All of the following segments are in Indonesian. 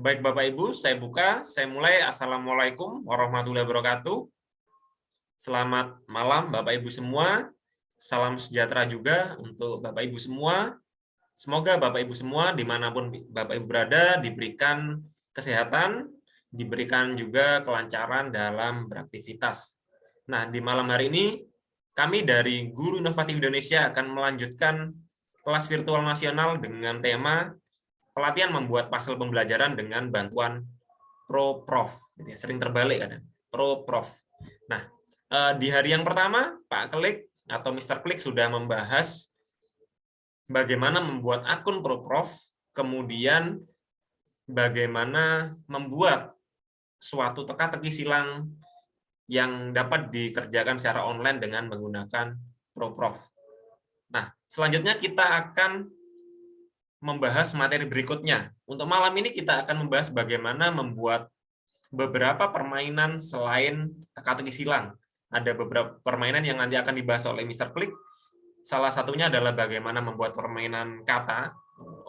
Baik Bapak Ibu, saya buka, saya mulai. Assalamualaikum warahmatullahi wabarakatuh. Selamat malam Bapak Ibu semua. Salam sejahtera juga untuk Bapak Ibu semua. Semoga Bapak Ibu semua dimanapun Bapak Ibu berada diberikan kesehatan, diberikan juga kelancaran dalam beraktivitas. Nah, di malam hari ini kami dari Guru Inovatif Indonesia akan melanjutkan kelas virtual nasional dengan tema pelatihan membuat pasel pembelajaran dengan bantuan ProProf. Gitu ya. Sering terbalik kadang. ProProf. Nah, di hari yang pertama, Pak Klik atau Mr. Klik sudah membahas bagaimana membuat akun ProProf, kemudian bagaimana membuat suatu teka-teki silang yang dapat dikerjakan secara online dengan menggunakan ProProf. Nah, selanjutnya kita akan membahas materi berikutnya. Untuk malam ini kita akan membahas bagaimana membuat beberapa permainan selain teka-teki silang. Ada beberapa permainan yang nanti akan dibahas oleh Mr. Klik. Salah satunya adalah bagaimana membuat permainan kata,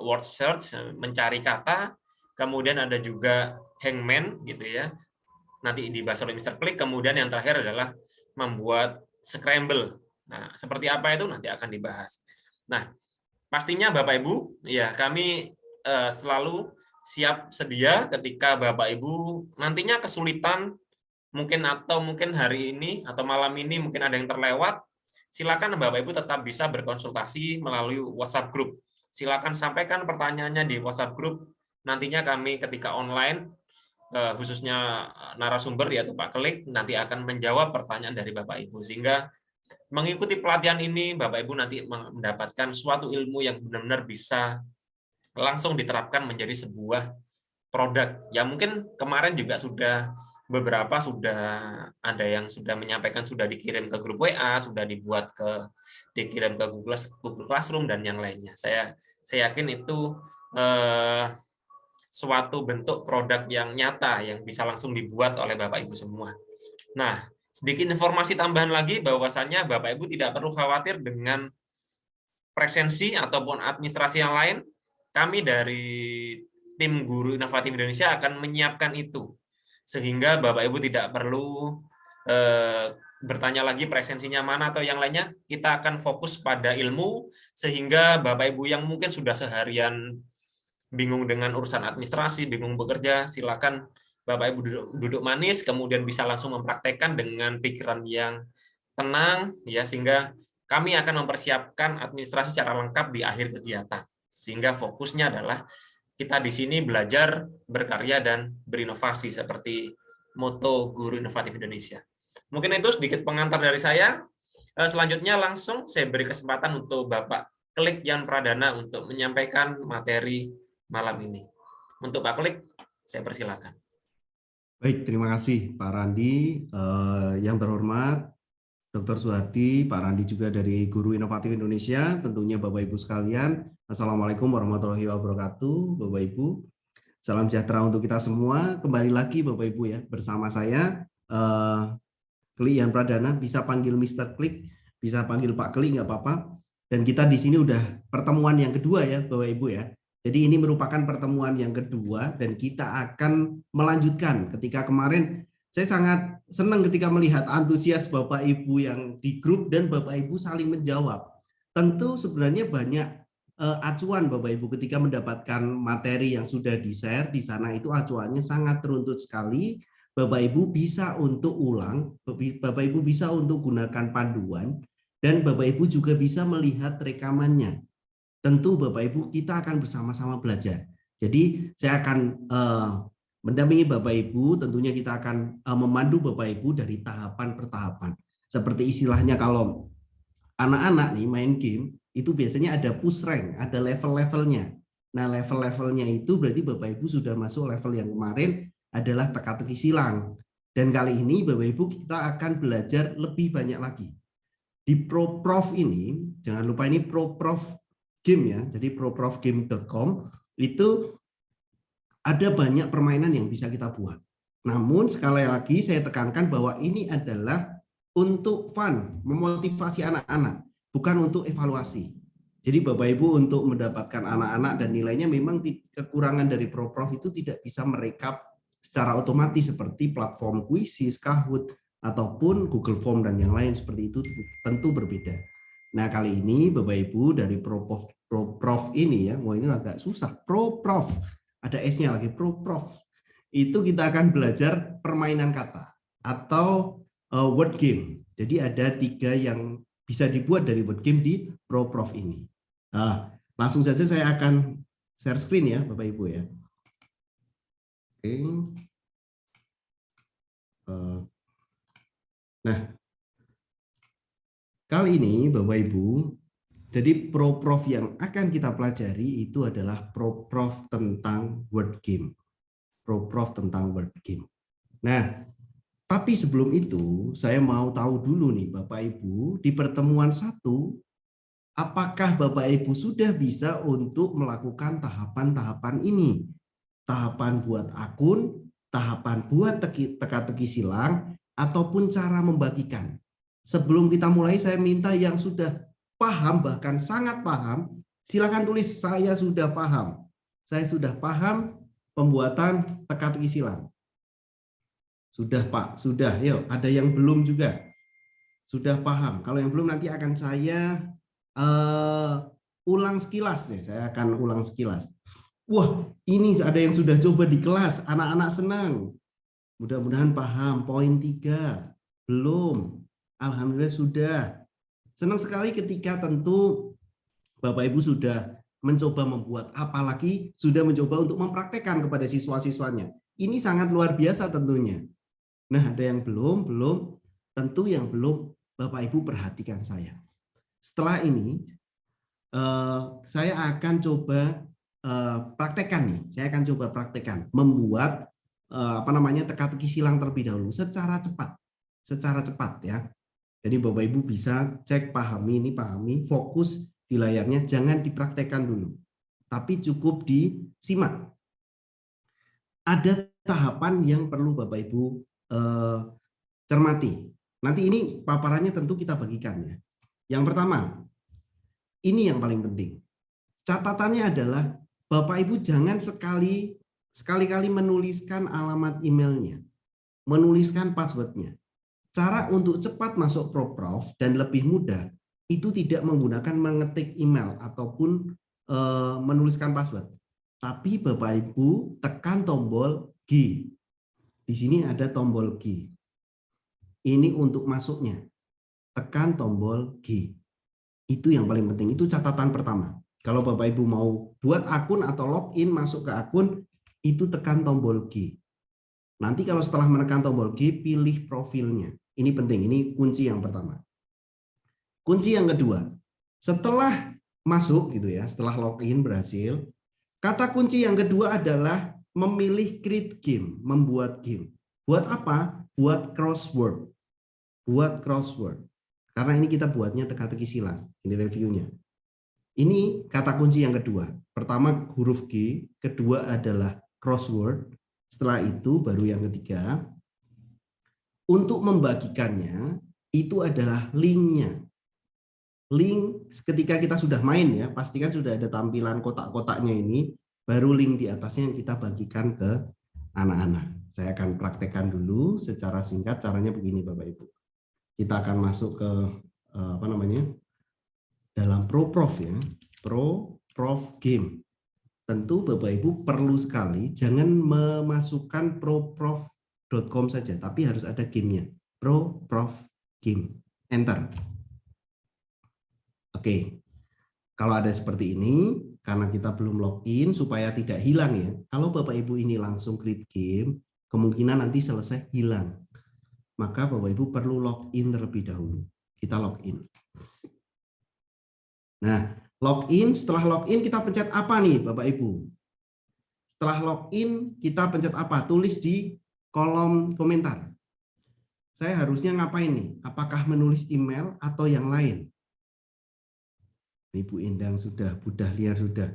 word search, mencari kata. Kemudian ada juga hangman, gitu ya. Nanti dibahas oleh Mr. Klik. Kemudian yang terakhir adalah membuat scramble. Nah, seperti apa itu nanti akan dibahas. Nah, pastinya Bapak Ibu, ya kami selalu siap sedia ketika Bapak Ibu nantinya kesulitan mungkin hari ini atau malam ini mungkin ada yang terlewat, silakan Bapak Ibu tetap bisa berkonsultasi melalui WhatsApp group. Silakan sampaikan pertanyaannya di WhatsApp group. Nantinya kami ketika online khususnya narasumber yaitu Pak Klik nanti akan menjawab pertanyaan dari Bapak Ibu sehingga mengikuti pelatihan ini, Bapak Ibu nanti mendapatkan suatu ilmu yang benar-benar bisa langsung diterapkan menjadi sebuah produk. Ya mungkin kemarin juga beberapa sudah ada yang sudah menyampaikan sudah dikirim ke grup WA, sudah dikirim ke Google Classroom dan yang lainnya. Saya yakin itu suatu bentuk produk yang nyata yang bisa langsung dibuat oleh Bapak Ibu semua. Nah, sedikit informasi tambahan lagi bahwasannya Bapak Ibu tidak perlu khawatir dengan presensi ataupun administrasi yang lain. Kami dari tim Guru Inovatif Indonesia akan menyiapkan itu. Sehingga Bapak Ibu tidak perlu bertanya lagi presensinya mana atau yang lainnya. Kita akan fokus pada ilmu sehingga Bapak Ibu yang mungkin sudah seharian bingung dengan urusan administrasi, bingung bekerja, silakan Bapak Ibu duduk manis, kemudian bisa langsung mempraktekkan dengan pikiran yang tenang, ya sehingga kami akan mempersiapkan administrasi secara lengkap di akhir kegiatan. Sehingga fokusnya adalah kita di sini belajar, berkarya, dan berinovasi seperti moto Guru Inovatif Indonesia. Mungkin itu sedikit pengantar dari saya. Selanjutnya langsung saya beri kesempatan untuk Bapak Klik Yan Pradana untuk menyampaikan materi malam ini. Untuk Pak Klik, saya persilakan. Baik, terima kasih Pak Randi. Yang terhormat Dr. Suhardi, Pak Randi juga dari Guru Inovatif Indonesia, tentunya Bapak Ibu sekalian. Assalamualaikum warahmatullahi wabarakatuh, Bapak Ibu. Salam sejahtera untuk kita semua. Kembali lagi Bapak Ibu ya, bersama saya Klik Yan Pradana, bisa panggil Mr. Klik, bisa panggil Pak Klik, nggak apa-apa. Dan kita di sini udah pertemuan yang kedua ya Bapak Ibu ya. Jadi ini merupakan pertemuan yang kedua dan kita akan melanjutkan. Ketika kemarin saya sangat senang ketika melihat antusias Bapak Ibu yang di grup dan Bapak Ibu saling menjawab. Tentu sebenarnya banyak acuan Bapak Ibu ketika mendapatkan materi yang sudah di-share di sana, itu acuannya sangat teruntut sekali. Bapak Ibu bisa untuk ulang, Bapak Ibu bisa untuk gunakan panduan, dan Bapak Ibu juga bisa melihat rekamannya. Tentu Bapak Ibu kita akan bersama-sama belajar. Jadi saya akan mendampingi Bapak Ibu, tentunya kita akan memandu Bapak Ibu dari tahapan per tahapan. Seperti istilahnya kalau anak-anak nih main game, itu biasanya ada push rank, ada level-levelnya. Nah level-levelnya itu berarti Bapak Ibu sudah masuk level yang kemarin adalah teka-teki silang. Dan kali ini Bapak Ibu kita akan belajar lebih banyak lagi. Di ProProf ini, jangan lupa ini ProProf game ya, jadi proprofgame.com itu ada banyak permainan yang bisa kita buat. Namun sekali lagi saya tekankan bahwa ini adalah untuk fun, memotivasi anak-anak, bukan untuk evaluasi. Jadi Bapak Ibu untuk mendapatkan anak-anak dan nilainya memang kekurangan dari ProProf itu tidak bisa merekap secara otomatis seperti platform Quizzes, Kahoot, ataupun Google Form dan yang lain seperti itu tentu berbeda. Nah kali ini Bapak Ibu dari ProProf ini ya, ini agak susah, ProProf, ada S-nya lagi, ProProf. Itu kita akan belajar permainan kata atau word game. Jadi ada 3 yang bisa dibuat dari word game di ProProf ini. Nah, langsung saja saya akan share screen ya Bapak Ibu ya. Oke. Nah, kali ini Bapak Ibu, jadi ProProf yang akan kita pelajari itu adalah ProProf tentang word game. ProProf tentang word game. Nah, tapi sebelum itu saya mau tahu dulu nih Bapak Ibu, di pertemuan 1, apakah Bapak Ibu sudah bisa untuk melakukan tahapan-tahapan ini? Tahapan buat akun, tahapan buat teka-teki silang, ataupun cara membagikan. Sebelum kita mulai, saya minta yang sudah paham, bahkan sangat paham, silakan tulis saya sudah paham. Saya sudah paham pembuatan teka-teki silang. Sudah Pak, sudah. Yuk, ada yang belum juga. Sudah paham. Kalau yang belum nanti akan saya ulang sekilas nih. Saya akan ulang sekilas. Wah, ini ada yang sudah coba di kelas. Anak-anak senang. Mudah-mudahan paham. Poin 3. Belum. Alhamdulillah sudah. Senang sekali ketika tentu Bapak Ibu sudah mencoba membuat, apalagi sudah mencoba untuk mempraktekkan kepada siswa-siswanya. Ini sangat luar biasa tentunya. Nah, ada yang belum, tentu yang belum Bapak Ibu perhatikan saya. Setelah ini, saya akan coba praktekkan nih. Saya akan coba praktekkan membuat teka-teki silang terlebih dahulu secara cepat ya. Jadi Bapak Ibu bisa cek, pahami, fokus di layarnya, jangan dipraktekkan dulu, tapi cukup disimak. Ada tahapan yang perlu Bapak Ibu cermati. Nanti ini paparannya tentu kita bagikan ya. Yang pertama, ini yang paling penting. Catatannya adalah Bapak Ibu jangan sekali-kali menuliskan alamat emailnya, menuliskan passwordnya. Cara untuk cepat masuk ProProf dan lebih mudah itu tidak menggunakan mengetik email ataupun menuliskan password. Tapi Bapak Ibu tekan tombol G. Di sini ada tombol G. Ini untuk masuknya. Tekan tombol G. Itu yang paling penting. Itu catatan pertama. Kalau Bapak Ibu mau buat akun atau login masuk ke akun, itu tekan tombol G. Nanti kalau setelah menekan tombol G, pilih profilnya. Ini penting, ini kunci yang pertama. Kunci yang kedua, setelah masuk gitu ya, setelah login berhasil, kata kunci yang kedua adalah memilih create game, membuat game. Buat apa? Buat crossword. Buat crossword. Karena ini kita buatnya teka-teki silang. Ini reviewnya. Ini kata kunci yang kedua. Pertama huruf G, kedua adalah crossword. Setelah itu baru yang ketiga. Untuk membagikannya itu adalah linknya. Link ketika kita sudah main ya, pastikan sudah ada tampilan kotak-kotaknya ini, baru link di atasnya yang kita bagikan ke anak-anak. Saya akan praktekkan dulu secara singkat, caranya begini Bapak Ibu. Kita akan masuk ke dalam ProProf ya, ProProf game. Tentu Bapak Ibu perlu sekali jangan memasukkan proprof.com saja, tapi harus ada gamenya. ProProf game. Enter. Oke. Kalau ada seperti ini, karena kita belum login supaya tidak hilang ya. Kalau Bapak Ibu ini langsung create game, kemungkinan nanti selesai hilang. Maka Bapak Ibu perlu login terlebih dahulu. Kita login. Nah, login, setelah login kita pencet apa nih Bapak Ibu? Setelah login kita pencet apa? Tulis di kolom komentar. Saya harusnya ngapain nih? Apakah menulis email atau yang lain? Ibu Endang sudah, Bu Dahlia sudah.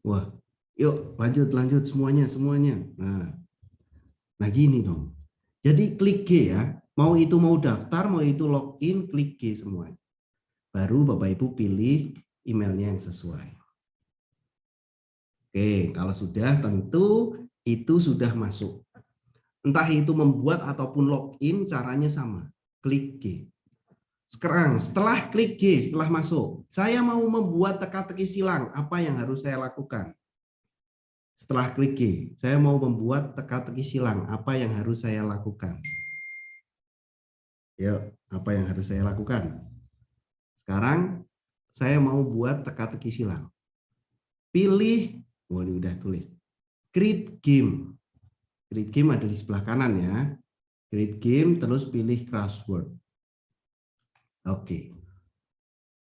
Wah, yuk lanjut semuanya. Nah gini dong. Jadi klik G ya. Mau itu mau daftar, mau itu login, klik G semuanya. Baru Bapak Ibu pilih emailnya yang sesuai. Oke, kalau sudah tentu itu sudah masuk. Entah itu membuat ataupun login, caranya sama. Klik G. Sekarang setelah klik G, setelah masuk, saya mau membuat teka-teki silang, apa yang harus saya lakukan? Setelah klik G, saya mau membuat teka-teki silang, apa yang harus saya lakukan? Yuk, apa yang harus saya lakukan? Sekarang saya mau buat teka-teki silang. Pilih, ini udah tulis. Create game. Create game ada di sebelah kanan ya. Create game, terus pilih crossword. Oke.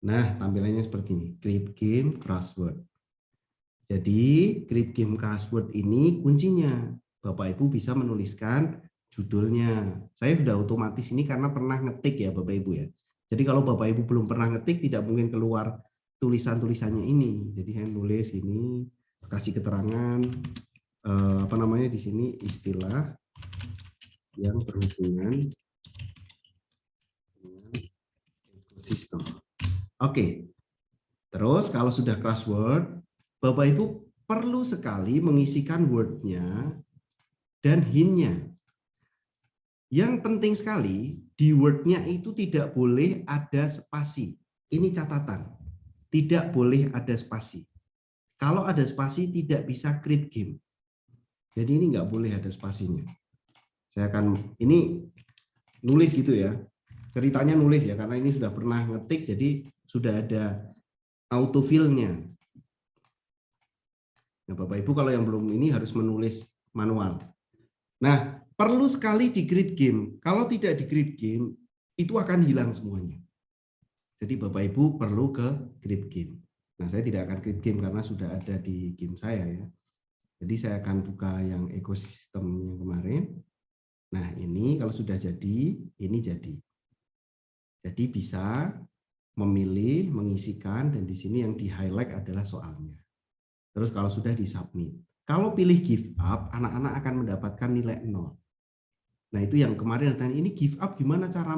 Nah, tampilannya seperti ini. Create game, crossword. Jadi, create game crossword ini kuncinya. Bapak Ibu bisa menuliskan judulnya. Saya sudah otomatis ini karena pernah ngetik ya Bapak Ibu ya. Jadi kalau Bapak Ibu belum pernah ngetik tidak mungkin keluar tulisan-tulisannya ini. Jadi saya nulis ini, kasih keterangan apa namanya di sini istilah yang berhubungan dengan ekosistem. Oke. Terus kalau sudah crossword, Bapak Ibu perlu sekali mengisikan word-nya dan hint-nya. Yang penting sekali, di word-nya itu tidak boleh ada spasi. Ini catatan. Tidak boleh ada spasi. Kalau ada spasi tidak bisa create game. Jadi ini nggak boleh ada spasinya. Saya akan, ini nulis gitu ya. Ceritanya nulis ya, karena ini sudah pernah ngetik, jadi sudah ada autofill-nya. Nah, Bapak Ibu kalau yang belum ini harus menulis manual. Nah, perlu sekali di create game. Kalau tidak di create game, itu akan hilang semuanya. Jadi Bapak Ibu perlu ke create game. Nah, saya tidak akan create game karena sudah ada di game saya ya. Jadi saya akan buka yang ekosistem yang kemarin. Nah, ini kalau sudah jadi, ini jadi. Jadi bisa memilih, mengisikan, dan di sini yang di-highlight adalah soalnya. Terus kalau sudah di-submit. Kalau pilih give up, anak-anak akan mendapatkan nilai 0. Nah, itu yang kemarin tanya, ini give up gimana cara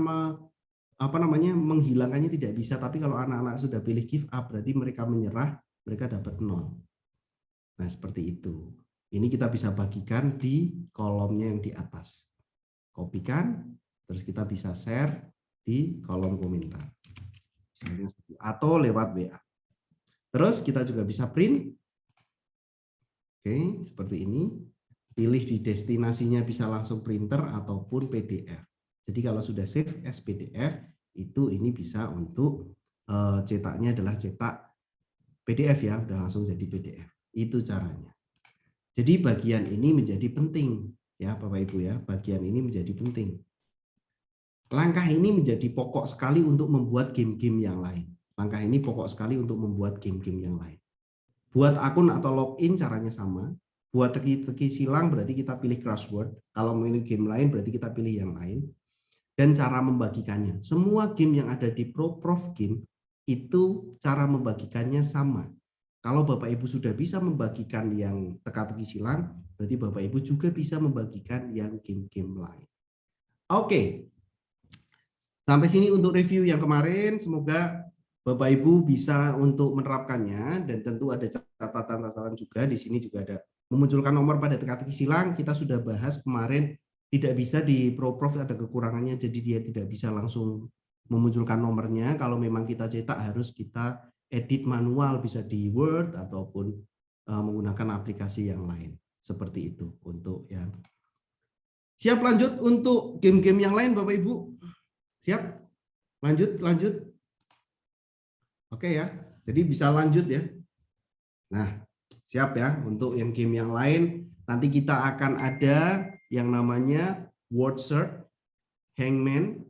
menghilangkannya tidak bisa, tapi kalau anak-anak sudah pilih give up, berarti mereka menyerah, mereka dapat 0. Nah, seperti itu. Ini kita bisa bagikan di kolomnya yang di atas. Kopikan, terus kita bisa share di kolom komentar. Atau lewat WA. Terus kita juga bisa print. Oke, seperti ini. Pilih di destinasinya bisa langsung printer ataupun PDF. Jadi kalau sudah save as PDF, itu ini bisa untuk cetaknya adalah cetak PDF ya, udah langsung jadi PDF. Itu caranya. Jadi bagian ini menjadi penting ya Bapak Ibu ya, bagian ini menjadi penting. Langkah ini menjadi pokok sekali untuk membuat game-game yang lain. Langkah ini pokok sekali untuk membuat game-game yang lain. Buat akun atau login caranya sama. Buat teki-teki silang berarti kita pilih crossword. Kalau memilih game lain berarti kita pilih yang lain. Dan cara membagikannya. Semua game yang ada di Prof Game itu cara membagikannya sama. Kalau Bapak Ibu sudah bisa membagikan yang teka-teki silang, berarti Bapak Ibu juga bisa membagikan yang game-game lain. Oke. Sampai sini untuk review yang kemarin. Semoga Bapak Ibu bisa untuk menerapkannya, dan tentu ada catatan-catatan juga. Di sini juga ada memunculkan nomor pada teka-teki silang. Kita sudah bahas kemarin, tidak bisa di Prof ada kekurangannya, jadi dia tidak bisa langsung memunculkan nomornya. Kalau memang kita cetak harus kita edit manual, bisa di Word ataupun menggunakan aplikasi yang lain. Seperti itu untuk yang siap. Lanjut untuk game-game yang lain Bapak Ibu. Siap? Lanjut. Oke ya, jadi bisa lanjut ya. Nah, siap ya untuk yang game yang lain. Nanti kita akan ada yang namanya word search, hangman,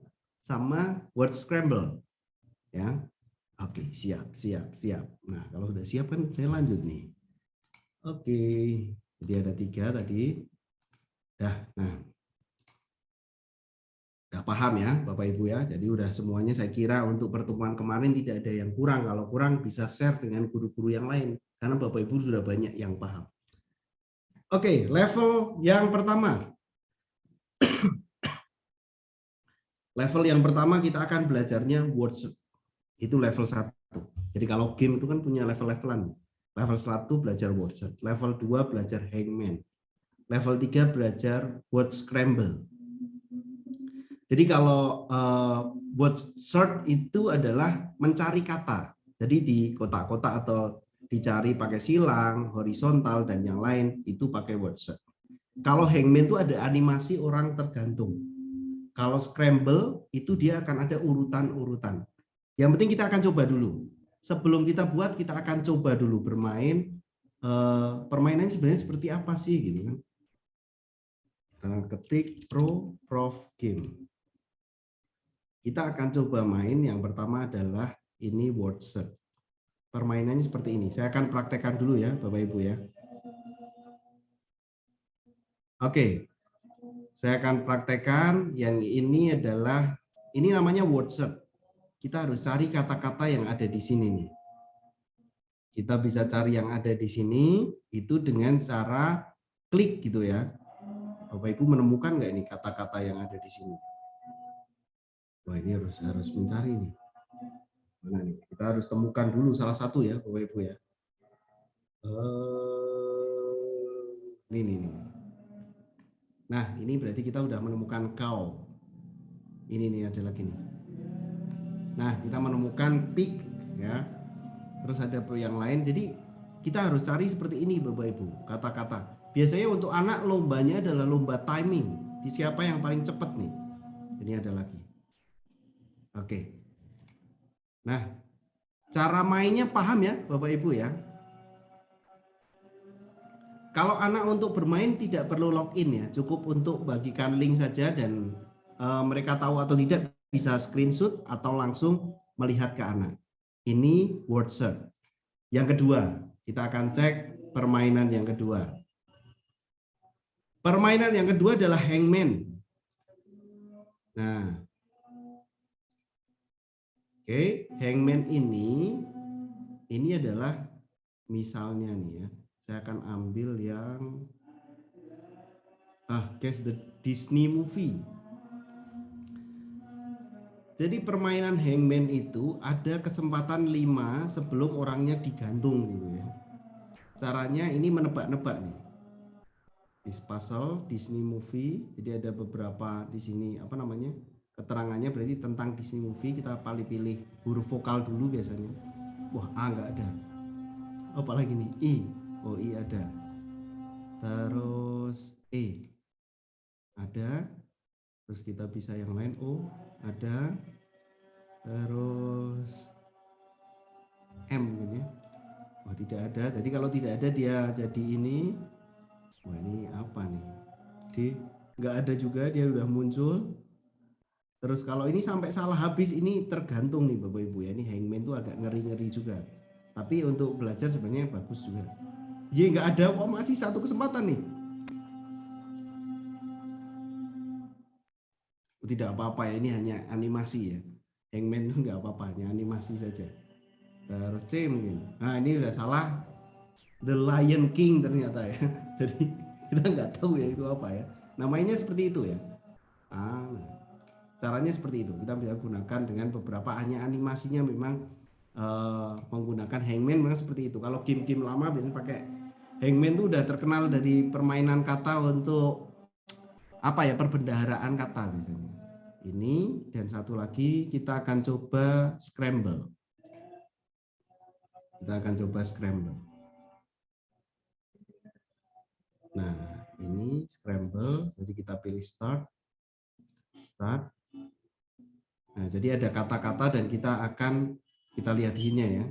sama word scramble. Ya, oke, siap. Nah, kalau sudah siap kan saya lanjut nih. Oke, jadi ada 3 tadi. Nah. Udah paham ya Bapak Ibu ya, jadi udah semuanya saya kira untuk pertemuan kemarin tidak ada yang kurang. Kalau kurang bisa share dengan guru-guru yang lain, karena Bapak Ibu sudah banyak yang paham. Oke, level yang pertama. Level yang pertama kita akan belajarnya word search. Itu level 1. Jadi kalau game itu kan punya level-levelan. Level 1 belajar word search, level 2 belajar hangman, level 3 belajar word scramble. Jadi kalau word search itu adalah mencari kata. Jadi di kotak-kotak atau dicari pakai silang, horizontal, dan yang lain itu pakai word search. Kalau hangman itu ada animasi orang tergantung. Kalau scramble itu dia akan ada urutan-urutan. Yang penting kita akan coba dulu. Sebelum kita buat, kita akan coba dulu bermain. Permainan sebenarnya seperti apa sih gitu kan? Kita ketik prof game. Kita akan coba main. Yang pertama adalah ini word search. Permainannya seperti ini. Saya akan praktekkan dulu ya, Bapak Ibu ya. Oke. Saya akan praktekkan. Yang ini adalah, ini namanya word search. Kita harus cari kata-kata yang ada di sini nih. Kita bisa cari yang ada di sini itu dengan cara klik gitu ya. Bapak Ibu menemukan nggak ini kata-kata yang ada di sini? Wah, ini harus mencari nih. Mana nih? Kita harus temukan dulu salah satu ya, Bapak Ibu ya. Ini. Nah, ini berarti kita udah menemukan kau. Ini nih ada lagi nih. Nah, kita menemukan pig ya. Terus ada yang lain. Jadi kita harus cari seperti ini Bapak Ibu, kata-kata. Biasanya untuk anak lombanya adalah lomba timing. Di siapa yang paling cepat nih. Ini ada lagi. Oke. Nah, cara mainnya paham ya Bapak Ibu ya. Kalau anak untuk bermain tidak perlu login ya, cukup untuk bagikan link saja dan mereka tahu atau tidak bisa screenshot atau langsung melihat ke anak. Ini word search. Yang kedua, kita akan cek permainan yang kedua. Permainan yang kedua adalah hangman. Nah, oke, hangman ini adalah misalnya nih ya. Saya akan ambil yang guess the Disney movie. Jadi permainan hangman itu ada kesempatan 5 sebelum orangnya digantung gitu ya. Caranya ini menebak-nebak nih. This puzzle Disney movie. Jadi ada beberapa di sini apa namanya? Keterangannya berarti tentang Disney movie. Kita paling pilih huruf vokal dulu biasanya. Wah, A nggak ada. Apalagi nih I. Oh, I ada. Terus E ada. Terus kita bisa yang lain. O ada. Terus M gitu ya. Wah, tidak ada. Jadi kalau tidak ada dia jadi ini. Wah, ini apa nih? D nggak ada juga, dia udah muncul. Terus kalau ini sampai salah habis ini tergantung nih Bapak Ibu ya. Ini hangman tuh agak ngeri-ngeri juga. Tapi untuk belajar sebenarnya bagus juga. Jadi nggak ada, kok masih satu kesempatan nih. Tidak apa-apa ya, ini hanya animasi ya. Hangman tuh nggak apa-apa, hanya animasi saja. Terus C mungkin. Nah, ini udah salah. The Lion King ternyata ya. Jadi kita nggak tahu ya itu apa ya. Namanya seperti itu ya. Caranya seperti itu. Kita bisa gunakan dengan beberapa, hanya animasinya memang menggunakan hangman memang seperti itu. Kalau game-game lama biasanya pakai hangman itu udah terkenal dari permainan kata untuk apa ya, perbendaharaan kata biasanya. Ini dan satu lagi kita akan coba scramble. Kita akan coba scramble. Nah, ini scramble. Jadi kita pilih start. Nah, jadi ada kata-kata dan kita lihat hint-nya ya.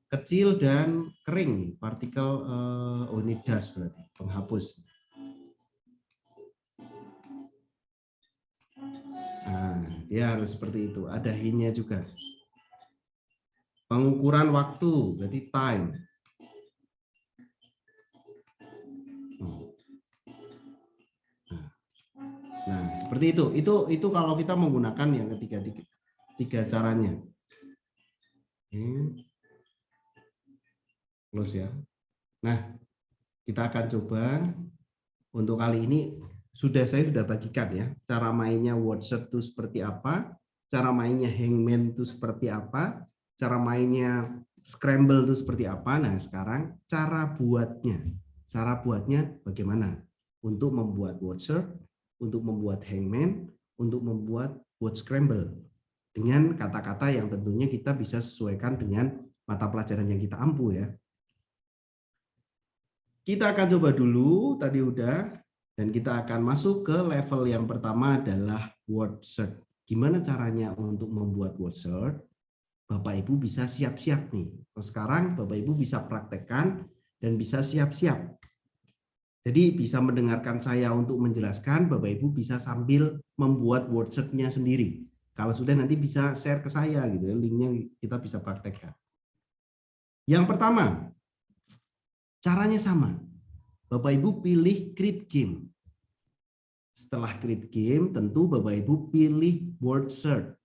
Kecil dan kering, partikel ini das berarti penghapus. Nah, dia harus seperti itu. Ada hint-nya juga. Pengukuran waktu berarti time. Nah, seperti itu. Itu kalau kita menggunakan yang tiga caranya. Close ya. Nah, kita akan coba untuk kali ini saya sudah bagikan ya cara mainnya word search itu seperti apa, cara mainnya hangman itu seperti apa, cara mainnya scramble itu seperti apa. Nah, sekarang cara buatnya bagaimana? Untuk membuat word search, untuk membuat hangman, untuk membuat word scramble dengan kata-kata yang tentunya kita bisa sesuaikan dengan mata pelajaran yang kita ampu ya. Kita akan coba dulu, tadi udah, dan kita akan masuk ke level yang pertama adalah word search. Gimana caranya untuk membuat word search? Bapak Ibu bisa siap-siap nih. Sekarang Bapak Ibu bisa praktekkan dan bisa siap-siap. Jadi bisa mendengarkan saya untuk menjelaskan, Bapak Ibu bisa sambil membuat word search-nya sendiri. Kalau sudah nanti bisa share ke saya gitu ya, linknya kita bisa praktekkan. Yang pertama, caranya sama. Bapak Ibu pilih create game. Setelah create game, tentu Bapak Ibu pilih word search.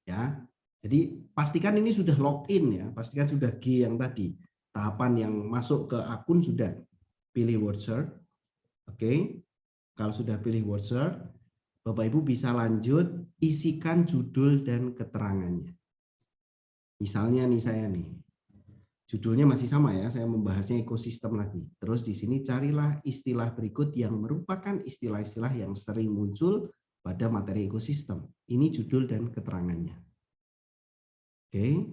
Ya. Jadi pastikan ini sudah login ya, pastikan sudah G yang tadi. Tahapan yang masuk ke akun sudah pilih word search. Oke. Kalau sudah pilih word search, Bapak Ibu bisa lanjut isikan judul dan keterangannya. Misalnya nih saya nih. Judulnya masih sama ya, saya membahasnya ekosistem lagi. Terus di sini carilah istilah berikut yang merupakan istilah-istilah yang sering muncul pada materi ekosistem. Ini judul dan keterangannya. Oke.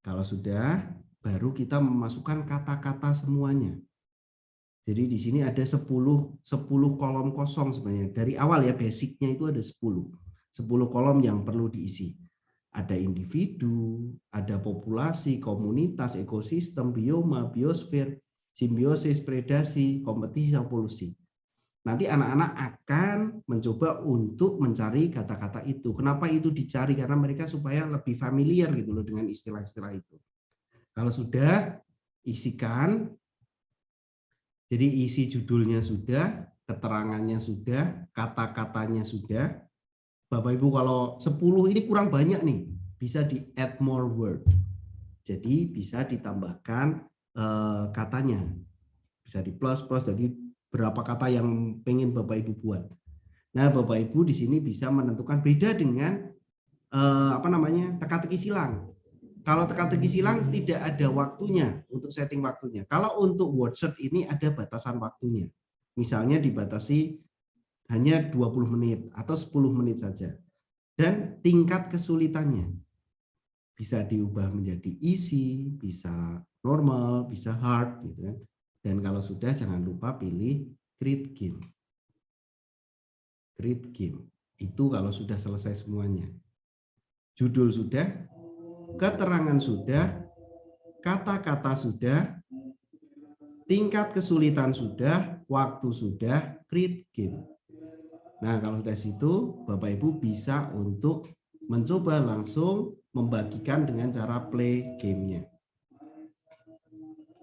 Kalau sudah, baru kita memasukkan kata-kata semuanya. Jadi di sini ada 10 kolom kosong sebenarnya. Dari awal ya, basicnya itu ada 10 kolom yang perlu diisi. Ada individu, ada populasi, komunitas, ekosistem, bioma, biosfer, simbiosis, predasi, kompetisi, dan polusi. Nanti anak-anak akan mencoba untuk mencari kata-kata itu. Kenapa itu dicari? Karena mereka supaya lebih familiar gitu loh dengan istilah-istilah itu. Kalau sudah, isikan. Jadi isi judulnya sudah, keterangannya sudah, kata-katanya sudah. Bapak Ibu kalau 10 ini kurang banyak nih, bisa di add more word. Jadi bisa ditambahkan katanya. Bisa di plus, jadi berapa kata yang pengen Bapak Ibu buat. Nah, Bapak Ibu di sini bisa menentukan beda dengan teka-teki silang. Kalau teka-teki silang tidak ada waktunya untuk setting waktunya. Kalau untuk word search ini ada batasan waktunya. Misalnya dibatasi hanya 20 menit atau 10 menit saja. Dan tingkat kesulitannya bisa diubah menjadi easy, bisa normal, bisa hard gitu kan. Dan kalau sudah jangan lupa pilih create game. Create game. Itu kalau sudah selesai semuanya. Judul sudah, keterangan sudah, kata-kata sudah, tingkat kesulitan sudah, waktu sudah, create game. Nah, kalau sudah situ, Bapak Ibu bisa untuk mencoba langsung membagikan dengan cara play gamenya.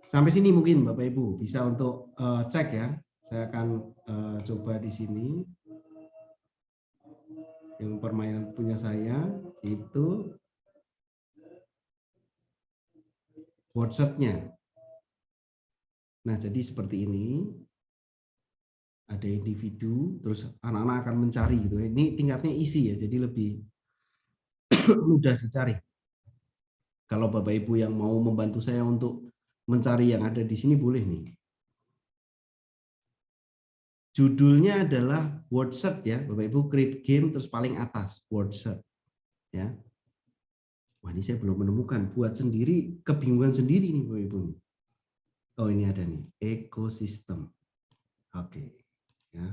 Sampai sini mungkin Bapak Ibu bisa untuk cek ya. Saya akan coba di sini. Yang permainan punya saya itu WhatsApp-nya. Nah, jadi seperti ini. Ada individu, terus anak-anak akan mencari gitu. Ini tingkatnya isi ya, jadi lebih mudah dicari. Kalau Bapak Ibu yang mau membantu saya untuk mencari yang ada di sini boleh nih. Judulnya adalah word search ya, Bapak Ibu create game terus paling atas word search ya. Wah, ini saya belum menemukan, buat sendiri kebingungan sendiri nih Bapak Ibu. Oh, ini ada nih, ekosistem. Oke. Ya.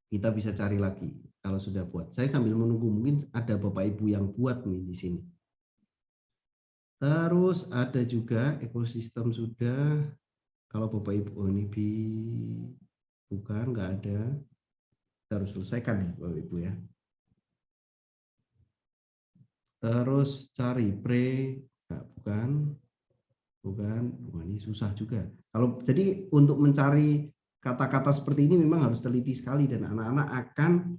Kita bisa cari lagi kalau sudah buat. Saya sambil menunggu, mungkin ada Bapak Ibu yang buat nih di sini. Terus ada juga ekosistem sudah. Kalau Bapak Ibu, oh ini bukan, nggak ada. Kita harus selesaikan nih Bapak Ibu ya. Terus cari bukan. Wah, ini susah juga. Kalau jadi untuk mencari kata-kata seperti ini memang harus teliti sekali dan anak-anak akan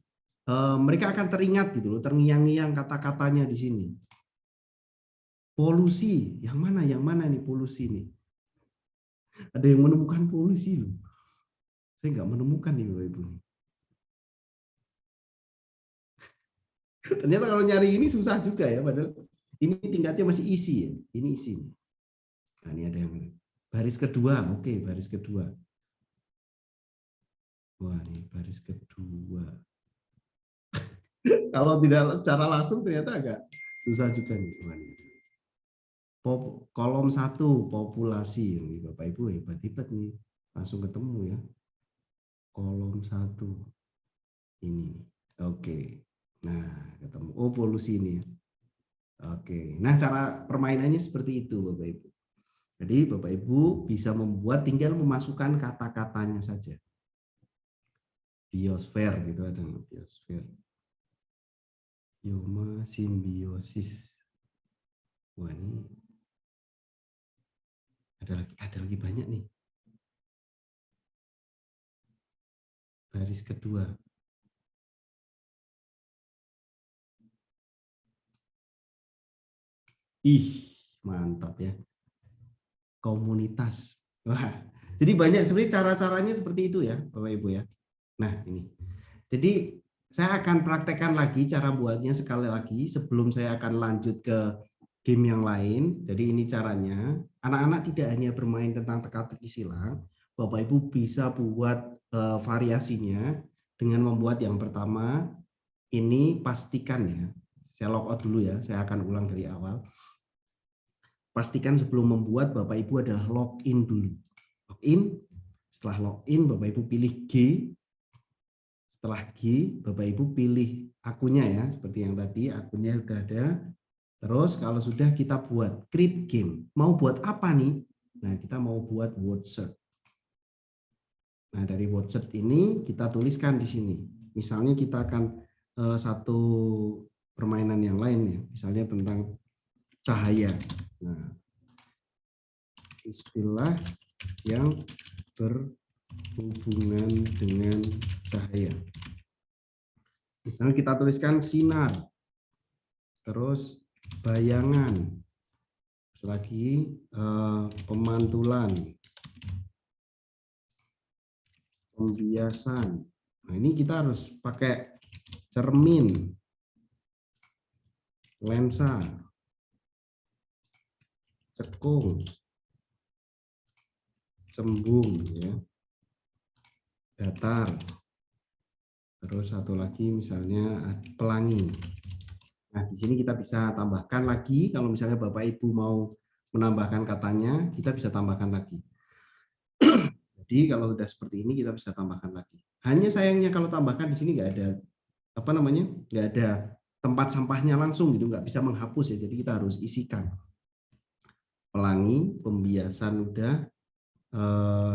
mereka akan teringat gitu loh, terngiang-ngiang kata-katanya di sini. Polusi, yang mana nih polusi nih? Ada yang menemukan polusi loh. Saya nggak menemukan nih Bapak Ibu. Ternyata kalau nyari ini susah juga ya, padahal ini tingkatnya masih isi ya. Ini isi. Nah, ini ada yang baris kedua. Oke, baris kedua. Wah, ini baris kedua. Kalau tidak secara langsung ternyata agak susah juga nih. Wah, ini. Kolom 1 populasi. Ini Bapak Ibu hebat-hebat nih. Langsung ketemu ya. Kolom 1. Ini. Oke. Nah, ketemu. Oh, polusi ini ya. Oke. Nah, cara permainannya seperti itu, Bapak Ibu. Jadi, Bapak Ibu bisa membuat, tinggal memasukkan kata-katanya saja. Biosfer gitu, ada biosfer. Bioma simbiosis. Wah, ini ada lagi banyak nih. Baris kedua. Ih, mantap ya. Komunitas. Wah, jadi banyak sebenarnya cara-caranya seperti itu ya, Bapak Ibu ya. Nah, ini. Jadi saya akan praktekkan lagi cara buatnya sekali lagi sebelum saya akan lanjut ke game yang lain. Jadi ini caranya. Anak-anak tidak hanya bermain tentang teka-teki silang, Bapak Ibu bisa buat variasinya dengan membuat yang pertama ini pastikan ya. Saya log out dulu ya, saya akan ulang dari awal. Pastikan sebelum membuat Bapak Ibu adalah login dulu. Login, setelah login Bapak Ibu pilih G. Setelah G, Bapak Ibu pilih akunnya ya, seperti yang tadi akunnya sudah ada. Terus kalau sudah kita buat create game. Mau buat apa nih? Nah, kita mau buat word search. Nah, dari word search ini kita tuliskan di sini. Misalnya kita akan satu permainan yang lain ya, misalnya tentang cahaya. Nah, istilah yang berhubungan dengan cahaya. Misalnya kita tuliskan sinar, terus bayangan, terus lagi pemantulan, pembiasan. Nah, ini kita harus pakai cermin, lensa, cekung, cembung, ya, datar. Terus satu lagi misalnya pelangi. Nah, di sini kita bisa tambahkan lagi, kalau misalnya Bapak Ibu mau menambahkan katanya, kita bisa tambahkan lagi. Jadi kalau sudah seperti ini kita bisa tambahkan lagi. Hanya sayangnya kalau tambahkan di sini nggak ada nggak ada tempat sampahnya langsung gitu, nggak bisa menghapus ya. Jadi kita harus isikan. Pelangi, pembiasan udah,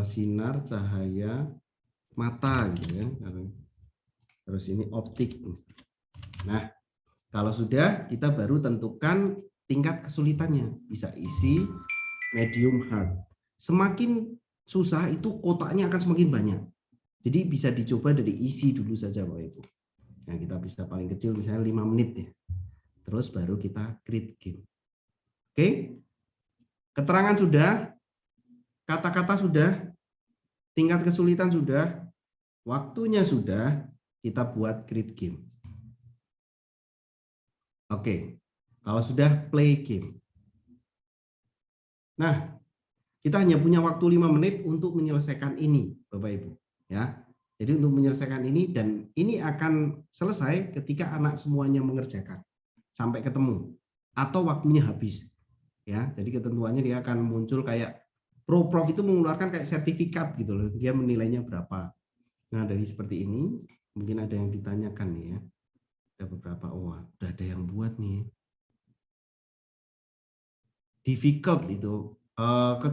sinar, cahaya, mata gitu ya. Terus ini optik. Nah, kalau sudah kita baru tentukan tingkat kesulitannya. Bisa isi, medium, hard. Semakin susah itu kotaknya akan semakin banyak. Jadi bisa dicoba dari isi dulu saja Bapak Ibu. Nah, kita bisa paling kecil misalnya 5 menit ya. Terus baru kita create game. Oke? Keterangan sudah, kata-kata sudah, tingkat kesulitan sudah, waktunya sudah, kita buat create game. Oke. Kalau sudah play game. Nah, kita hanya punya waktu 5 menit untuk menyelesaikan ini, Bapak Ibu, ya. Jadi untuk menyelesaikan ini, dan ini akan selesai ketika anak semuanya mengerjakan sampai ketemu atau waktunya habis, ya. Jadi ketentuannya dia akan muncul kayak Prof itu mengeluarkan kayak sertifikat gitu loh, dia menilainya berapa. Nah, dari seperti ini mungkin ada yang ditanyakan nih ya. Ada beberapa, udah ada yang buat nih. Difficult itu.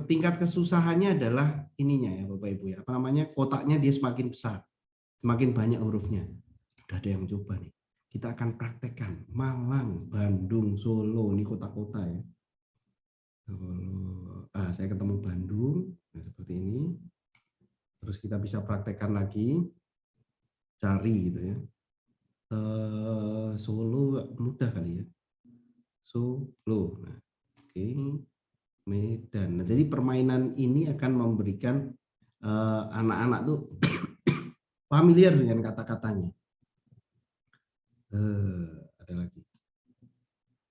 Tingkat kesusahannya adalah ininya ya Bapak Ibu ya, apa namanya, kotaknya dia semakin besar, semakin banyak hurufnya. Udah ada yang coba nih, kita akan praktekkan. Malang, Bandung, Solo, ini kota-kota ya. Saya ketemu Bandung, nah seperti ini. Terus kita bisa praktekkan lagi, cari gitu ya. Solo mudah kali ya, Solo. Nah, oke. Medan. Nah, jadi permainan ini akan memberikan anak-anak tuh familiar dengan kata-katanya. Ada ada lagi.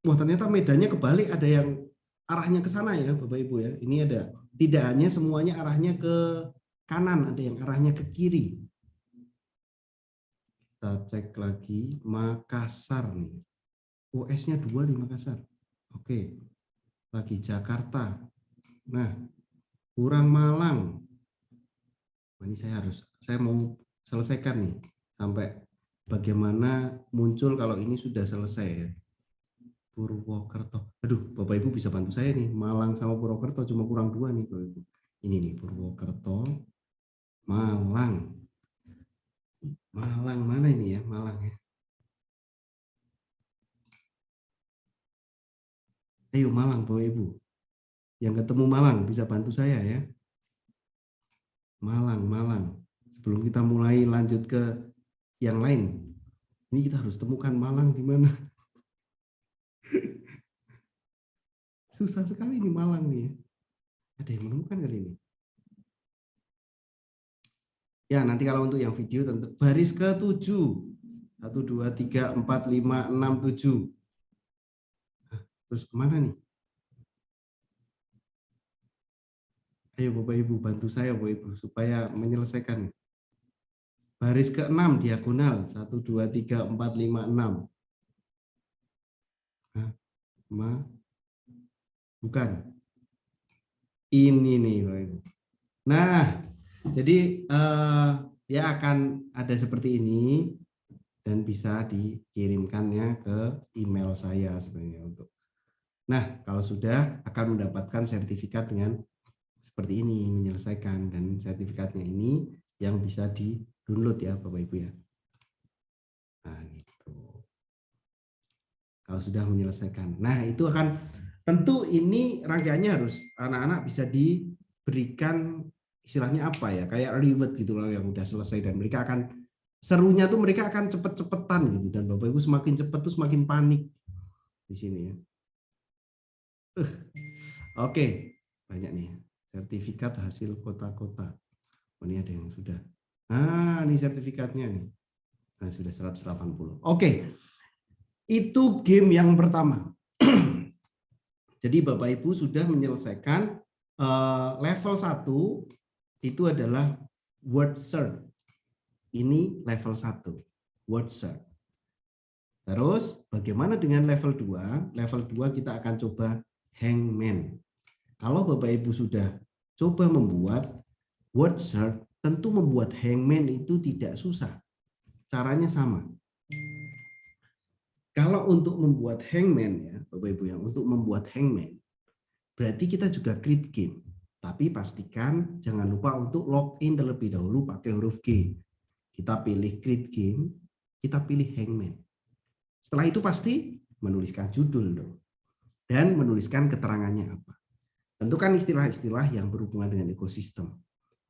Wah, ternyata medannya kebalik, ada yang arahnya ke sana ya Bapak Ibu ya. Ini ada, tidak hanya semuanya arahnya ke kanan, ada yang arahnya ke kiri. Kita cek lagi Makassar nih. US-nya 2 di Makassar. Oke. Lagi Jakarta. Nah, kurang Malang. Ini saya mau selesaikan nih sampai bagaimana muncul kalau ini sudah selesai ya. Purwokerto. Aduh, Bapak Ibu bisa bantu saya nih. Malang sama Purwokerto cuma kurang 2 nih Bapak Ibu. Ini nih Purwokerto, Malang. Malang mana ini ya? Malang ya. Ayo Malang Bapak Ibu. Yang ketemu Malang bisa bantu saya ya. Malang, Malang. Sebelum kita mulai lanjut ke yang lain, ini kita harus temukan Malang di mana. Susah sekali nih Malang nih. Ada yang menemukan kali ini? Ya, nanti kalau untuk yang video tentu baris ke-7. 1, 2, 3, 4, 5, 6, 7. Terus kemana nih? Ayo Bapak Ibu bantu saya Bapak Ibu supaya menyelesaikan. Baris ke-6 diagonal. 1, 2, 3, 4, 5, 6. Bukan. Ini nih Bapak Ibu. Nah, jadi dia akan ada seperti ini dan bisa dikirimkannya ke email saya sebenarnya untuk. Nah, kalau sudah akan mendapatkan sertifikat dengan seperti ini, menyelesaikan, dan sertifikatnya ini yang bisa di-download ya Bapak Ibu ya. Nah, gitu. Kalau sudah menyelesaikan. Nah, itu akan tentu ini rangkaiannya harus anak-anak bisa diberikan istilahnya apa ya, kayak reward gitu loh yang udah selesai, dan mereka akan serunya tuh mereka akan cepet-cepetan gitu, dan Bapak Ibu semakin cepet tuh semakin panik di sini ya. Oke, banyak nih sertifikat hasil kota-kota. Oh, ini ada yang sudah. Nah, ini sertifikatnya nih. Nah, sudah 180. Oke. Itu game yang pertama. Jadi Bapak Ibu sudah menyelesaikan level 1 itu adalah word search. Ini level 1, word search. Terus bagaimana dengan level 2? Level 2 kita akan coba hangman. Kalau Bapak Ibu sudah coba membuat word search, tentu membuat hangman itu tidak susah. Caranya sama. Kalau untuk membuat hangman ya, Bapak Ibu yang untuk membuat hangman, berarti kita juga create game. Tapi pastikan jangan lupa untuk login terlebih dahulu pakai huruf G. Kita pilih create game, kita pilih hangman. Setelah itu pasti menuliskan judul dong. Dan menuliskan keterangannya apa. Tentukan istilah-istilah yang berhubungan dengan ekosistem.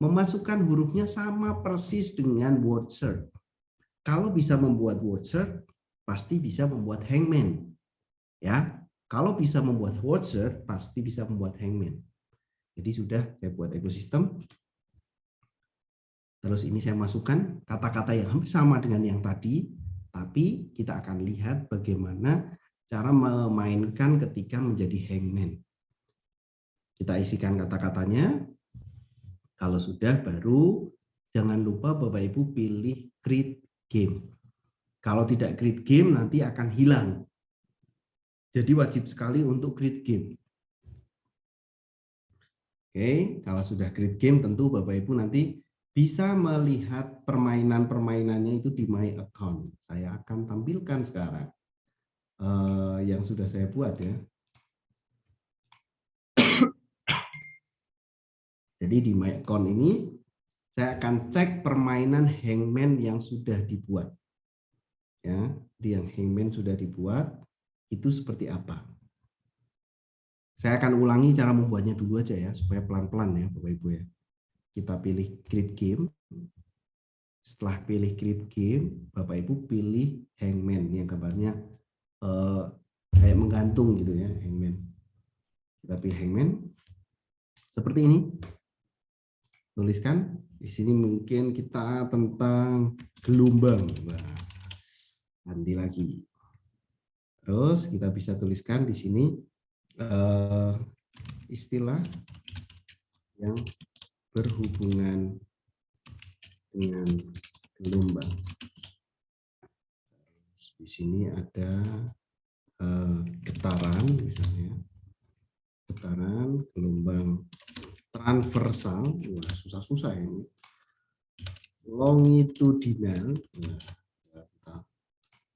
Memasukkan hurufnya sama persis dengan word search. Kalau bisa membuat word search, pasti bisa membuat hangman. Ya, kalau bisa membuat word search, pasti bisa membuat hangman. Jadi sudah saya buat ekosistem. Terus ini saya masukkan kata-kata yang hampir sama dengan yang tadi, tapi kita akan lihat bagaimana cara memainkan ketika menjadi hangman. Kita isikan kata-katanya. Kalau sudah baru jangan lupa Bapak Ibu pilih create game. Kalau tidak create game nanti akan hilang. Jadi wajib sekali untuk create game. Oke, kalau sudah create game tentu Bapak Ibu nanti bisa melihat permainan-permainannya itu di My Account. Saya akan tampilkan sekarang yang sudah saya buat ya. Jadi di My Account ini saya akan cek permainan hangman yang sudah dibuat. Ya, di yang hangman sudah dibuat itu seperti apa. Saya akan ulangi cara membuatnya dulu aja ya supaya pelan-pelan ya Bapak Ibu ya. Kita pilih create game. Setelah pilih create game, Bapak Ibu pilih hangman yang gambarnya kayak menggantung gitu ya, hangman. Kita pilih hangman seperti ini. Tuliskan di sini mungkin kita tentang gelombang. Nah, nanti lagi. Terus kita bisa tuliskan di sini istilah yang berhubungan dengan gelombang. Di sini ada getaran misalnya, getaran gelombang transversal, susah-susah ini, longitudinal,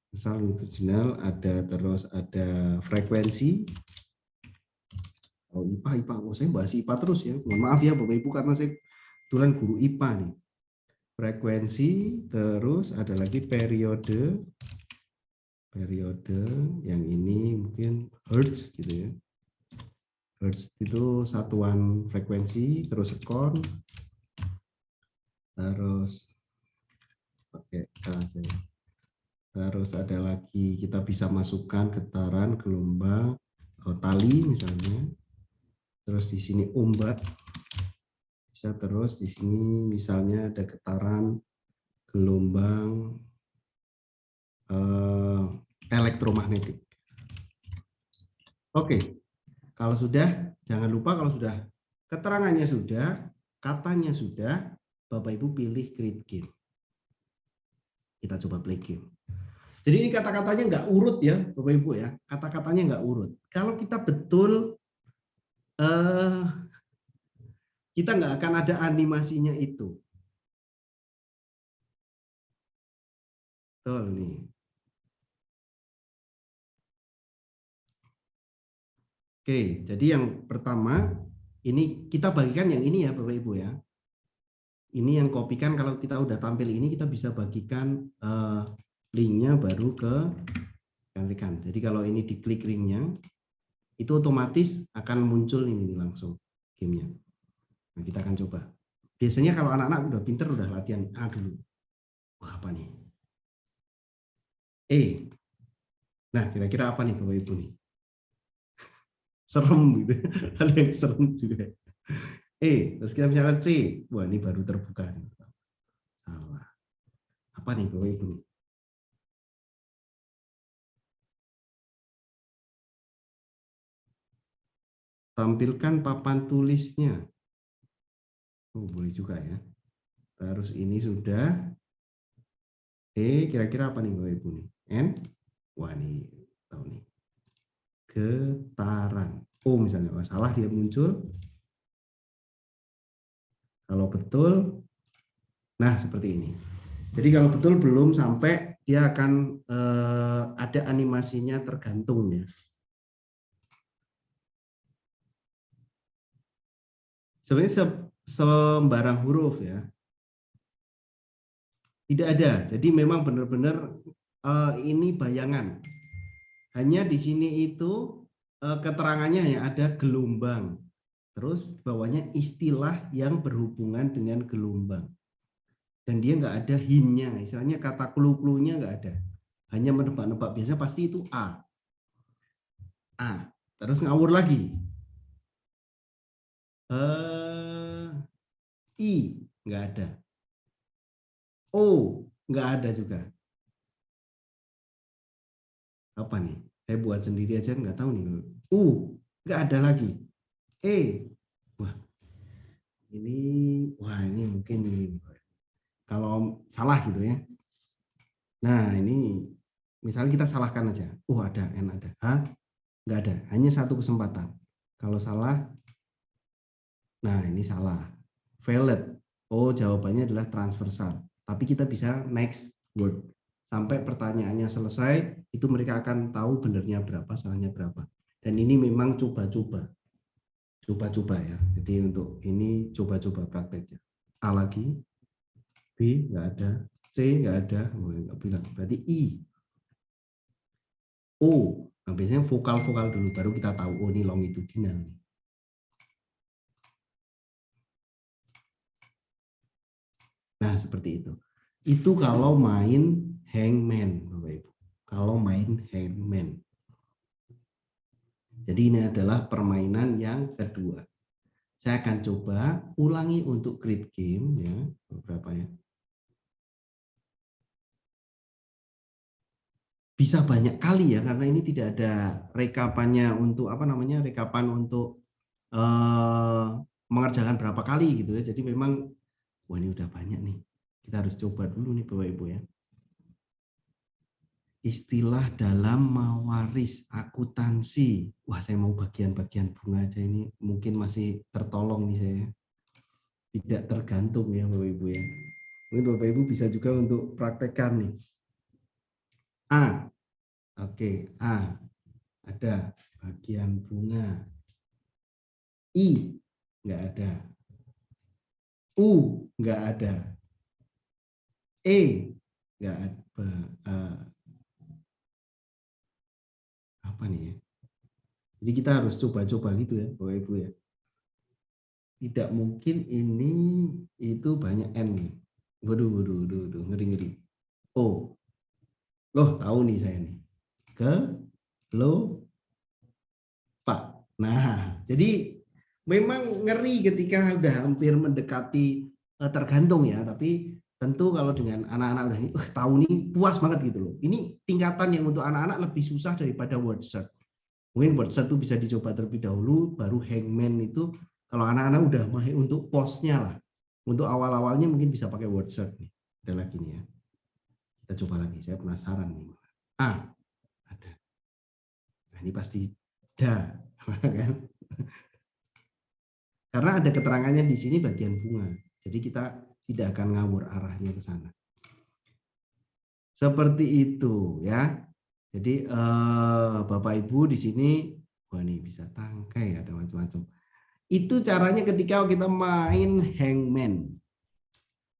misal longitudinal ada, terus ada frekuensi. Oh, IPA, oh, saya bahas IPA terus ya, mohon maaf ya Bapak Ibu karena saya kebetulan guru IPA nih. Frekuensi, terus ada lagi periode yang ini mungkin hertz gitu ya. Hertz itu satuan frekuensi, terus sekon, terus pakai K saja. Terus ada lagi kita bisa masukkan getaran gelombang tali misalnya. Terus di sini ombak. Bisa terus di sini misalnya ada getaran gelombang elektromagnetik. Oke. Kalau sudah, jangan lupa kalau sudah keterangannya sudah, katanya sudah, Bapak Ibu pilih create game. Kita coba play game. Jadi ini kata-katanya nggak urut ya, Bapak Ibu ya. Kata-katanya nggak urut. Kalau kita betul, kita nggak akan ada animasinya itu. Betul nih. Oke, jadi yang pertama, ini kita bagikan yang ini ya Bapak Ibu ya. Ini yang kopikan, kalau kita udah tampil ini, kita bisa bagikan linknya baru ke rekan-rekan. Jadi kalau ini diklik linknya, itu otomatis akan muncul ini langsung gamenya. Nah, kita akan coba. Biasanya kalau anak-anak udah pinter, udah latihan A dulu. Wah, apa nih? Nah, kira-kira apa nih Bapak Ibu nih? Serem gitu. Ada yang serem juga. Terus kita misalkan C. Wah, ini baru terbuka. Salah. Apa nih Bapak Ibu nih? Tampilkan papan tulisnya. Oh, boleh juga ya. Terus ini sudah. Kira-kira apa nih Bapak Ibu nih? N. Wah, nih tahu nih. Getaran. Oh, misalnya salah dia muncul. Kalau betul, nah seperti ini. Jadi kalau betul belum sampai, dia akan ada animasinya tergantung ya. Sebenarnya sembarang huruf ya. Tidak ada. Jadi memang benar-benar ini bayangan. Hanya di sini itu keterangannya ya ada gelombang. Terus bawahnya istilah yang berhubungan dengan gelombang. Dan dia nggak ada hint-nya, istilahnya kata clue-clue-nya nggak ada. Hanya menebak-nebak, biasanya pasti itu A. Terus ngawur lagi. I, nggak ada. O, nggak ada juga. Apa nih? Saya buat sendiri aja nggak tahu nih. U, nggak ada lagi. Wah, ini mungkin ini. Kalau salah gitu ya. Nah, ini misalnya kita salahkan aja. Ada, N ada. H, nggak ada. Hanya satu kesempatan. Kalau salah, nah ini salah. Valid. Jawabannya adalah transversal. Tapi kita bisa next word. Sampai pertanyaannya selesai, itu mereka akan tahu benernya berapa, salahnya berapa. Dan ini memang coba-coba. Coba-coba ya. Jadi untuk ini coba-coba prakteknya. A lagi. B nggak ada. C nggak ada. Nggak bilang. Berarti I. O. Nah, biasanya vokal-vokal dulu. Baru kita tahu, ini longitudinal. Nah, seperti itu. Itu kalau main hangman, Bapak Ibu. Kalau main hangman. Jadi ini adalah permainan yang kedua. Saya akan coba ulangi untuk create game ya, beberapa ya. bisa banyak kali ya, karena ini tidak ada rekapannya untuk apa namanya, rekapan untuk mengerjakan berapa kali gitu ya. Jadi memang wah ini udah banyak nih. Kita harus coba dulu nih Bapak Ibu ya. Istilah dalam mewaris akuntansi. Wah, saya mau bagian-bagian bunga aja ini mungkin masih tertolong nih saya. Tidak tergantung ya Bapak Ibu ya. Mungkin Bapak Ibu bisa juga untuk praktekkan nih. A. Oke, A. Ada bagian bunga. I. Enggak ada. U. Enggak ada. E. Enggak ada. Apa nih ya? Jadi kita harus coba-coba gitu ya Bapak Ibu ya. Tidak mungkin ini itu banyak N nih. Waduh, ngeri-ngeri. Oh, loh tahu nih saya nih. Pak. Nah, jadi memang ngeri ketika udah hampir mendekati tergantung ya, tapi tentu kalau dengan anak-anak udah ini, tahu nih puas banget gitu loh. Ini tingkatan yang untuk anak-anak lebih susah daripada word search. Mungkin word search itu bisa dicoba terlebih dahulu, baru hangman itu kalau anak-anak udah mahir untuk posnya lah. Untuk awal-awalnya mungkin bisa pakai word search nih. Ada lagi nih ya. Kita coba lagi, saya penasaran nih. Ada. Nah, ini pasti da. Kan? Karena ada keterangannya di sini bagian bunga. Jadi kita tidak akan ngawur arahnya ke sana. Seperti itu ya. Jadi Bapak Ibu di sini, wah ini bisa tangkai ada macam-macam. Itu caranya ketika kita main hangman.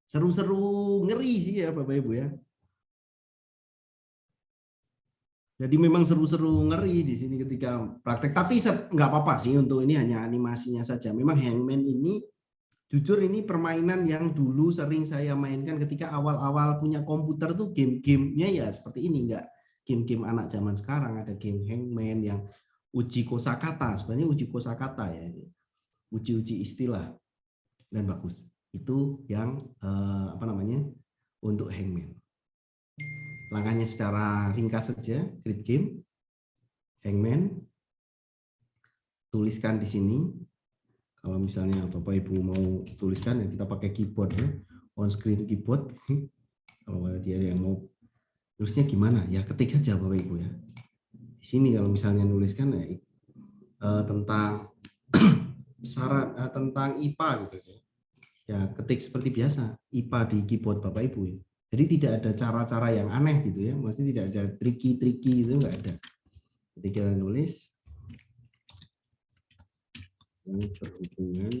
Seru-seru ngeri sih ya Bapak Ibu ya. Jadi memang seru-seru ngeri di sini ketika praktek. Tapi nggak apa-apa sih untuk ini hanya animasinya saja. Memang hangman ini jujur ini permainan yang dulu sering saya mainkan ketika awal-awal punya komputer tuh game-gamenya ya seperti ini, enggak game-game anak zaman sekarang. Ada game hangman yang uji kosakata, sebenarnya uji kosakata ya, uji-uji istilah dan bagus. Itu yang apa namanya untuk hangman. Langkahnya secara ringkas saja, create game, hangman, tuliskan di sini. Kalau misalnya Bapak Ibu mau tuliskan ya kita pakai keyboard ya, on screen keyboard. Kalau dia yang mau tulisnya gimana? Ya ketik aja Bapak Ibu ya. Di sini kalau misalnya nuliskan ya tentang syarat tentang IPA gitu ya. Ya ketik seperti biasa IPA di keyboard Bapak Ibu ya. Jadi tidak ada cara-cara yang aneh gitu ya. Maksudnya tidak ada tricky itu enggak ada. Jadi kita nulis yang berhubungan.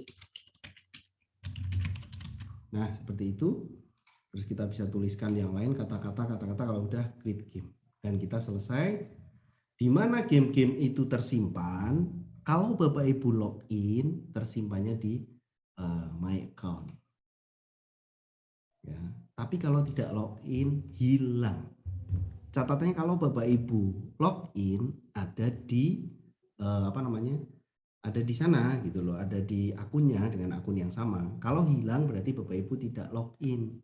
Nah, seperti itu. Terus kita bisa tuliskan yang lain kata-kata kalau udah create game. Dan kita selesai. Di mana game-game itu tersimpan, kalau Bapak Ibu login, tersimpannya di my account. Ya, tapi kalau tidak login, hilang. Catatannya kalau Bapak Ibu login ada di apa namanya? Ada di sana gitu loh, ada di akunnya dengan akun yang sama. Kalau hilang berarti Bapak Ibu tidak login.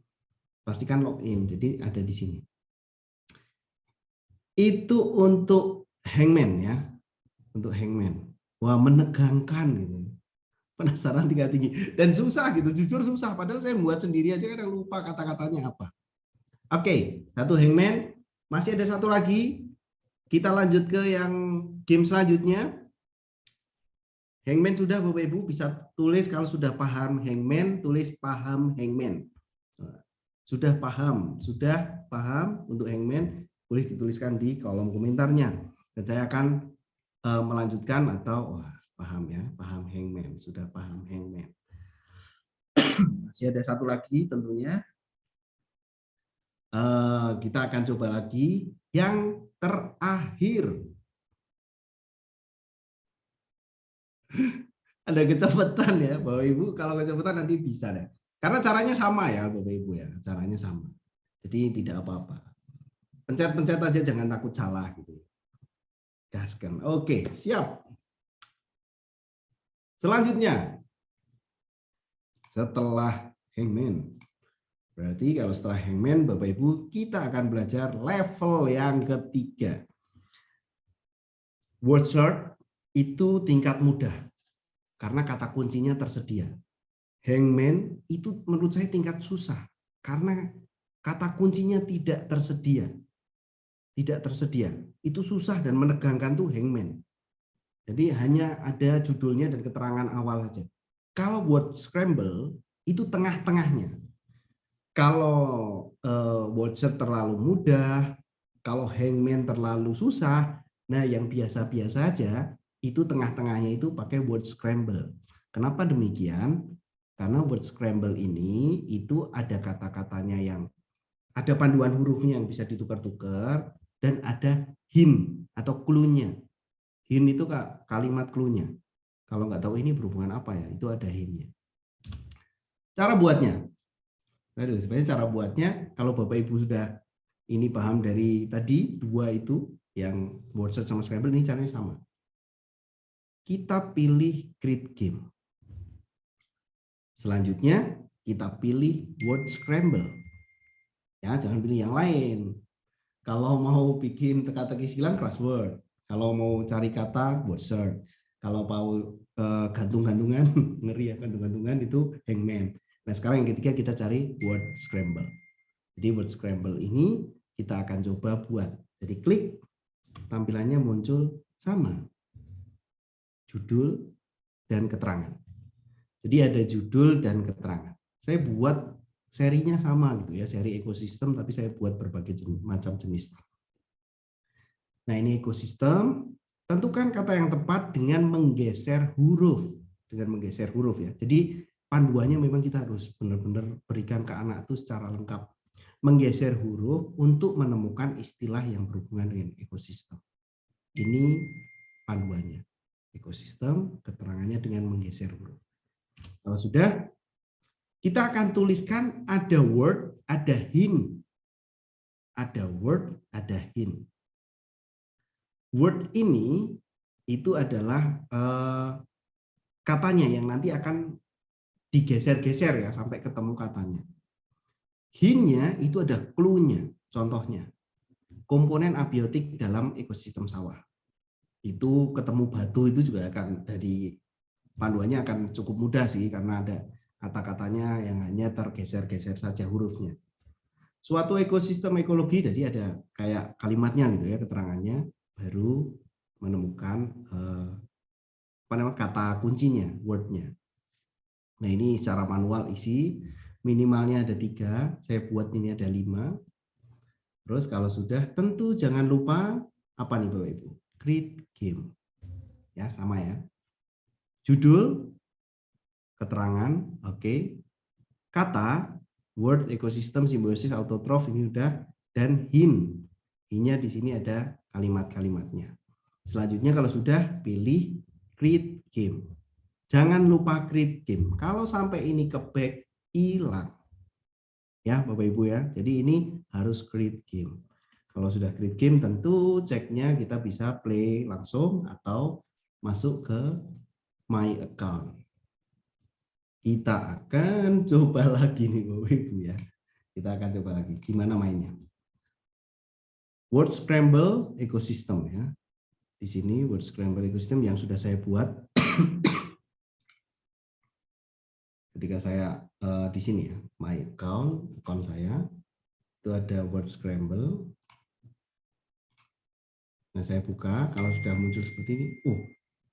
Pastikan login. Jadi ada di sini. Itu untuk hangman ya. Untuk hangman. Wah, menegangkan gitu. Penasaran tinggi dan susah gitu, jujur susah padahal saya buat sendiri aja kadang lupa kata-katanya apa. Oke, satu hangman. Masih ada satu lagi. Kita lanjut ke yang game selanjutnya. Hangman sudah Bapak Ibu bisa tulis kalau sudah paham hangman, tulis paham hangman. Sudah paham untuk hangman, boleh dituliskan di kolom komentarnya. Dan saya akan melanjutkan atau paham ya, paham hangman, sudah paham hangman. Masih ada satu lagi tentunya. Kita akan coba lagi yang terakhir. Ada kecepatan ya Bapak Ibu, kalau kecepatan nanti bisa deh. Karena caranya sama ya Bapak Ibu ya, caranya sama. Jadi tidak apa-apa. Pencet-pencet aja jangan takut salah gitu. Gaskan. Oke, siap. Selanjutnya, setelah hangman, Berarti kalau setelah hangman, Bapak Ibu, kita akan belajar level yang ketiga. Word search itu tingkat mudah karena kata kuncinya tersedia. Hangman itu menurut saya tingkat susah karena kata kuncinya tidak tersedia. Tidak tersedia. Itu susah dan menegangkan tuh hangman. Jadi hanya ada judulnya dan keterangan awal aja. Kalau word scramble itu tengah-tengahnya. Kalau word search terlalu mudah, kalau hangman terlalu susah, nah yang biasa-biasa aja itu tengah-tengahnya itu pakai word scramble. Kenapa demikian? Karena word scramble ini itu ada kata-katanya yang ada panduan hurufnya yang bisa ditukar-tukar dan ada hint atau clue-nya. Hint itu kalimat clue-nya. Kalau nggak tahu ini berhubungan apa ya, itu ada hint-nya. Cara buatnya. Aduh, sebenarnya cara buatnya kalau Bapak Ibu sudah ini paham dari tadi dua itu yang word search sama scramble, ini caranya sama. Kita pilih create game. Selanjutnya kita pilih word scramble. Ya, jangan pilih yang lain. Kalau mau bikin teka-teki silang crossword, kalau mau cari kata word search, kalau mau gantung-gantungan ngeri ya, gantung-gantungan itu hangman. Nah, sekarang yang ketiga kita cari word scramble. Jadi word scramble ini kita akan coba buat. Jadi klik, tampilannya muncul sama. Judul dan keterangan. Jadi ada judul dan keterangan. Saya buat serinya sama gitu ya, seri ekosistem, tapi saya buat berbagai macam jenis. Nah, ini ekosistem. Tentukan kata yang tepat dengan menggeser huruf. Dengan menggeser huruf ya. Jadi panduannya memang kita harus benar-benar berikan ke anak itu secara lengkap. Menggeser huruf untuk menemukan istilah yang berhubungan dengan ekosistem. Ini panduannya. Ekosistem, keterangannya dengan menggeser huruf. Kalau sudah, kita akan tuliskan ada word, ada hint. Ada word, ada hint. Word ini itu adalah katanya yang nanti akan digeser-geser ya sampai ketemu katanya. Hint-nya itu ada clue-nya, contohnya. Komponen abiotik dalam ekosistem sawah. Itu ketemu batu itu juga akan dari panduannya akan cukup mudah sih karena ada kata-katanya yang hanya tergeser-geser saja hurufnya. Suatu ekosistem ekologi, jadi ada kayak kalimatnya gitu ya, keterangannya, baru menemukan kata kuncinya, wordnya. Nah, ini secara manual isi, minimalnya ada 3, saya buat ini ada 5. Terus kalau sudah, tentu jangan lupa apa nih Bapak Ibu? Create game. Ya, sama ya. Judul, keterangan, oke. Kata, word, ekosistem, simbiosis, autotrof ini udah, dan hint. Hint-nya di sini ada kalimat-kalimatnya. Selanjutnya kalau sudah, pilih create game. Jangan lupa create game. Kalau sampai ini ke back, hilang. Ya Bapak Ibu ya. Jadi ini harus create game. Kalau sudah create game tentu ceknya kita bisa play langsung atau masuk ke my account. Kita akan coba lagi nih Bapak Ibu ya. Kita akan coba lagi. Gimana mainnya? Word scramble ekosistem ya. Di sini word scramble ekosistem yang sudah saya buat. Ketika saya di sini ya, my account saya itu ada word scramble. Nah, saya buka, kalau sudah muncul seperti ini, oh,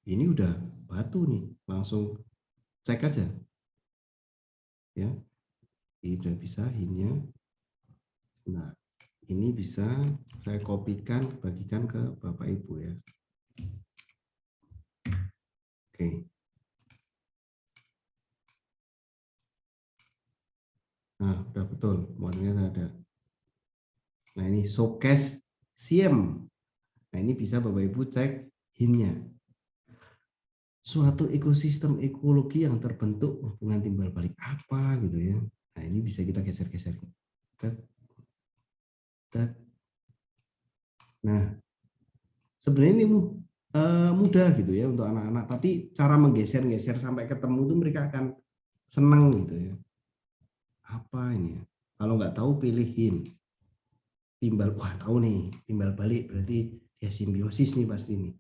ini udah batu nih, langsung cek aja. Ya. Ini sudah bisa hintnya. Nah, ini bisa saya kopikan, bagikan ke Bapak Ibu ya. Oke. Nah, udah betul, modelnya ada. Nah, ini showcase SIEM. Nah, ini bisa Bapak Ibu cek hintnya. Suatu ekosistem ekologi yang terbentuk hubungan timbal balik apa gitu ya. Nah, ini bisa kita geser-geser. Nah, sebenarnya ini mudah gitu ya untuk anak-anak, tapi cara menggeser-geser sampai ketemu itu mereka akan senang gitu ya. Apa ini? Kalau nggak tahu pilih hint. Timbal, wah tahu nih, timbal balik berarti dia simbiosis nih pasti nih.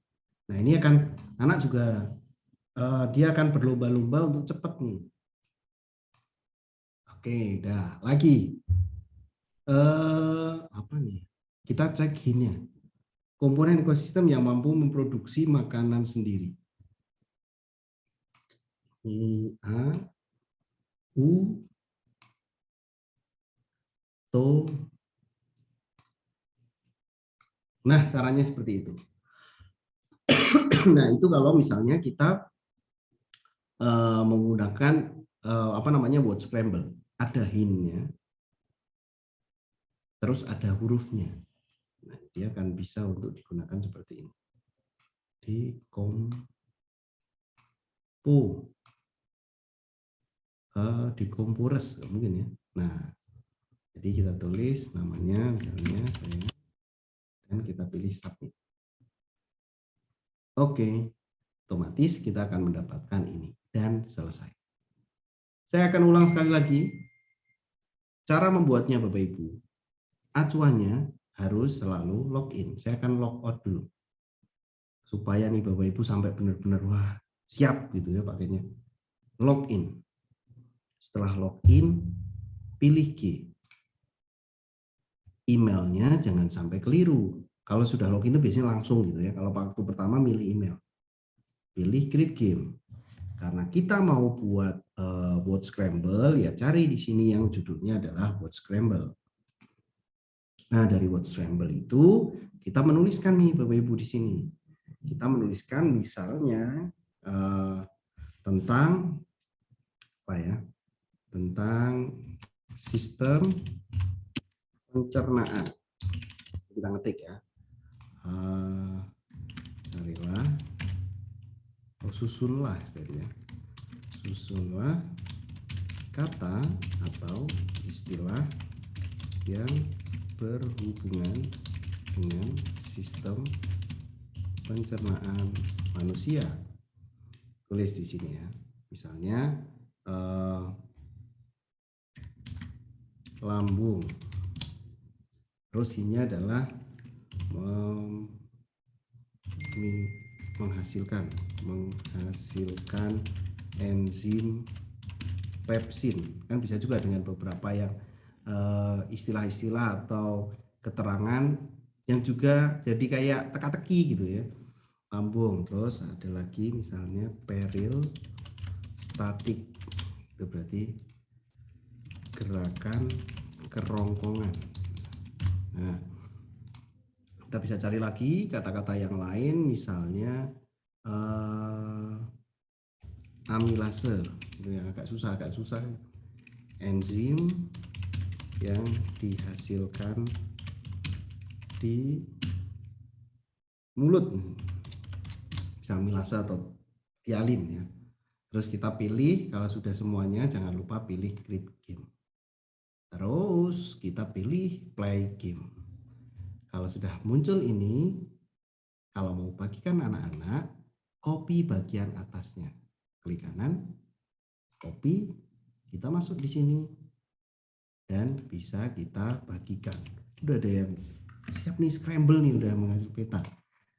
Nah ini akan anak juga dia akan berlomba-lomba untuk cepat nih. Oke, dah lagi. Apa nih? Kita cek hintnya. Komponen ekosistem yang mampu memproduksi makanan sendiri. A, U, To. Nah, caranya seperti itu. Nah, itu kalau misalnya kita menggunakan apa namanya word scramble, ada hintnya, terus ada hurufnya. Nah, dia akan bisa untuk digunakan seperti ini. Dikompures mungkin ya. Nah, jadi kita tulis namanya misalnya saya dan kita pilih submit. Oke, otomatis kita akan mendapatkan ini dan selesai. Saya akan ulang sekali lagi. Cara membuatnya Bapak Ibu. Acuannya harus selalu login. Saya akan log out dulu. Supaya nih Bapak Ibu sampai benar-benar wah, siap gitu ya pakainya. Login. Setelah login, pilih G. Emailnya jangan sampai keliru. Kalau sudah login itu biasanya langsung gitu ya. Kalau waktu pertama milih email. Pilih create game. Karena kita mau buat word scramble, ya cari di sini yang judulnya adalah word scramble. Nah, dari word scramble itu kita menuliskan nih Bapak Ibu di sini. Kita menuliskan misalnya tentang apa ya? Tentang sistem pencernaan. Kita ngetik ya. Carilah, susunlah ya. Susunlah kata atau istilah yang berhubungan dengan sistem pencernaan manusia. Tulis di sini ya. Misalnya lambung. Terus ini adalah menghasilkan enzim pepsin. Kan bisa juga dengan beberapa yang istilah-istilah atau keterangan yang juga jadi kayak teka-teki gitu ya. Lambung, terus ada lagi misalnya peristaltik, itu berarti gerakan kerongkongan. Nah, kita bisa cari lagi kata-kata yang lain, misalnya amilase, itu yang agak susah. Enzim yang dihasilkan di mulut, bisa amilase atau tialin ya. Terus kita pilih, kalau sudah semuanya jangan lupa pilih create game. Terus kita pilih play game. Kalau sudah muncul ini, kalau mau bagikan anak-anak, copy bagian atasnya. Klik kanan, copy, kita masuk di sini. Dan bisa kita bagikan. Udah ada yang siap nih, scramble nih, udah menghasilkan peta.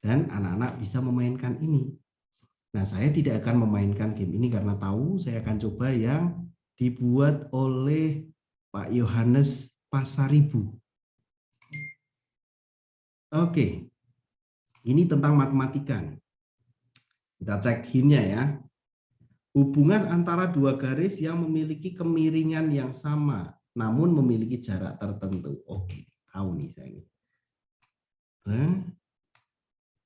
Dan anak-anak bisa memainkan ini. Nah, saya tidak akan memainkan game ini karena tahu saya akan coba yang dibuat oleh Pak Yohanes Pasaribu. Oke, ini tentang matematika. Kita cek hintnya ya. Hubungan antara dua garis yang memiliki kemiringan yang sama, namun memiliki jarak tertentu. Oke, tahu nih saya.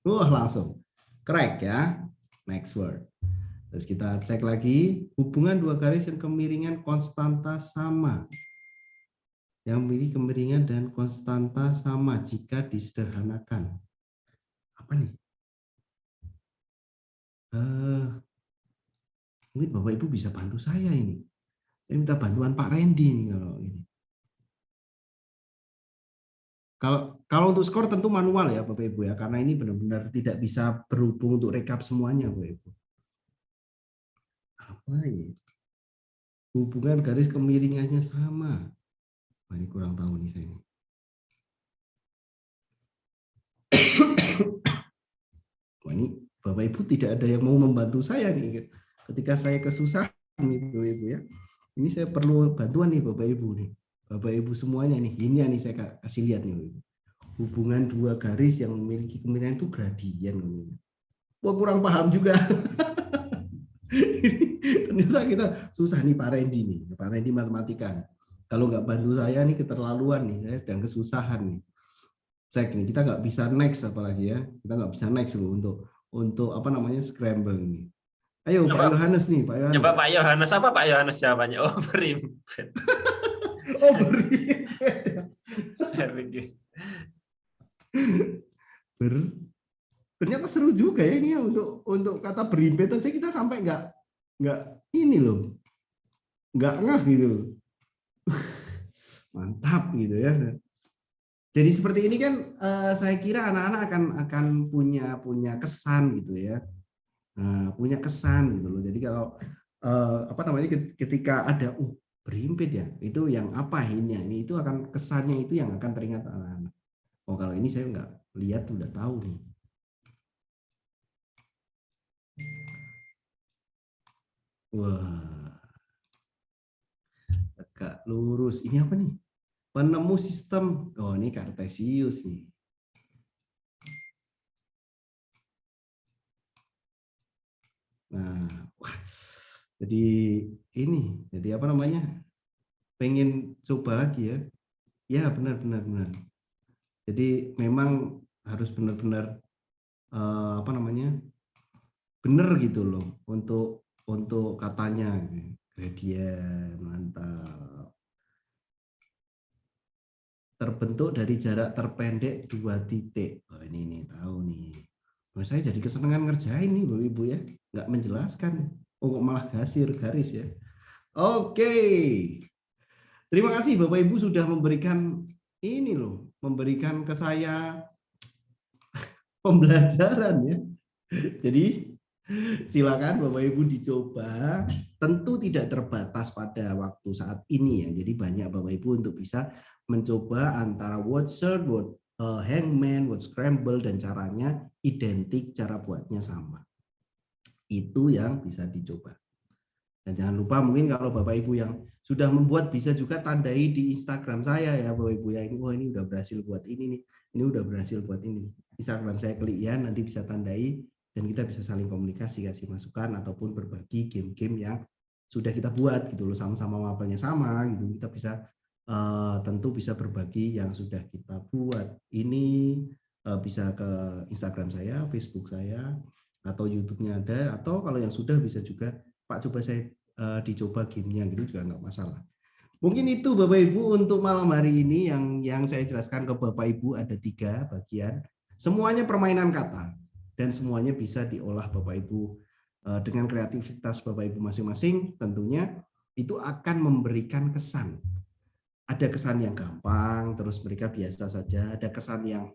Wah, langsung. Correct ya. Next word. Terus kita cek lagi. Hubungan dua garis yang kemiringan konstanta sama. Yang memiliki kemiringan dan konstanta sama jika disederhanakan. Apa nih? Mungkin Bapak Ibu bisa bantu saya ini. Saya minta bantuan Pak Randy nih kalau ini. Kalau untuk skor tentu manual ya Bapak Ibu ya, karena ini benar-benar tidak bisa berhubung untuk rekap semuanya Bapak Ibu. Apa ini? Hubungan garis kemiringannya sama. Wah, ini kurang tahu nih saya ini. Wah, ini Bapak Ibu tidak ada yang mau membantu saya nih. Ketika saya kesusahan nih Bapak Ibu ya. Ini saya perlu bantuan nih Bapak Ibu nih. Bapak Ibu semuanya nih. Ini nih saya kasih lihat nih. Hubungan dua garis yang memiliki kemiringan itu gradien. Wah, kurang paham juga. Ternyata kita susah nih Pak Randy nih. Pak Randy matematika. Kalau nggak bantu saya nih keterlaluan nih. Saya sedang kesusahan nih. Cek nih, kita nggak bisa next apalagi ya. Kita nggak bisa next loh untuk apa namanya scramble ini. Ayo Pak Yohanes nih, Pak Yohanes. Coba Pak Yohanes, apa Pak Yohanes jawabannya? Oh, berimpet. Oh, berimpet. Saya pikir. Ternyata seru juga ya ini ya untuk kata berimpet aja kita sampai nggak ini loh, nggak ngeh gitu. Mantap gitu ya. Jadi seperti ini kan saya kira anak-anak akan punya kesan gitu ya. Punya kesan gitu loh. Jadi kalau apa namanya ketika ada berimpit ya, itu yang apa ini itu akan kesannya itu yang akan teringat anak-anak. Oh, kalau ini saya nggak lihat udah tahu nih. Wah, agak lurus. Ini apa nih? Penemu sistem. Oh, ini Cartesius nih. Nah, wah, jadi ini, jadi apa namanya? Pengen coba lagi ya. Ya, benar. Jadi memang harus benar-benar apa namanya? Benar gitu loh untuk katanya. Gradien, mantap. Terbentuk dari jarak terpendek 2 titik. Oh, ini tahu nih. Nah, saya jadi kesenangan ngerjain nih Bapak Ibu ya. Nggak menjelaskan. Oh, kok malah garis ya. Oke. Terima kasih Bapak Ibu sudah memberikan ini loh. Memberikan ke saya pembelajaran ya. Jadi silakan Bapak Ibu dicoba. Tentu tidak terbatas pada waktu saat ini ya. Jadi banyak Bapak Ibu untuk bisa mencoba antara word search, word hangman, word scramble, dan caranya identik, cara buatnya sama. Itu yang bisa dicoba. Dan jangan lupa mungkin kalau Bapak Ibu yang sudah membuat bisa juga tandai di Instagram saya ya Bapak Ibu ya. Ini udah berhasil buat ini nih. Ini udah berhasil buat ini. Instagram saya klik ya, nanti bisa tandai dan kita bisa saling komunikasi, kasih masukan ataupun berbagi game-game yang sudah kita buat gitu loh, sama-sama mapelnya sama gitu. Kita bisa tentu bisa berbagi yang sudah kita buat. Ini bisa ke Instagram saya, Facebook saya, atau YouTube-nya ada, atau kalau yang sudah bisa juga Pak coba saya dicoba gamenya gitu juga nggak masalah. Mungkin itu Bapak Ibu untuk malam hari ini yang saya jelaskan ke Bapak Ibu ada 3 bagian. Semuanya permainan kata dan semuanya bisa diolah Bapak Ibu dengan kreativitas Bapak Ibu masing-masing. Tentunya itu akan memberikan kesan. Ada kesan yang gampang, terus mereka biasa saja. Ada kesan yang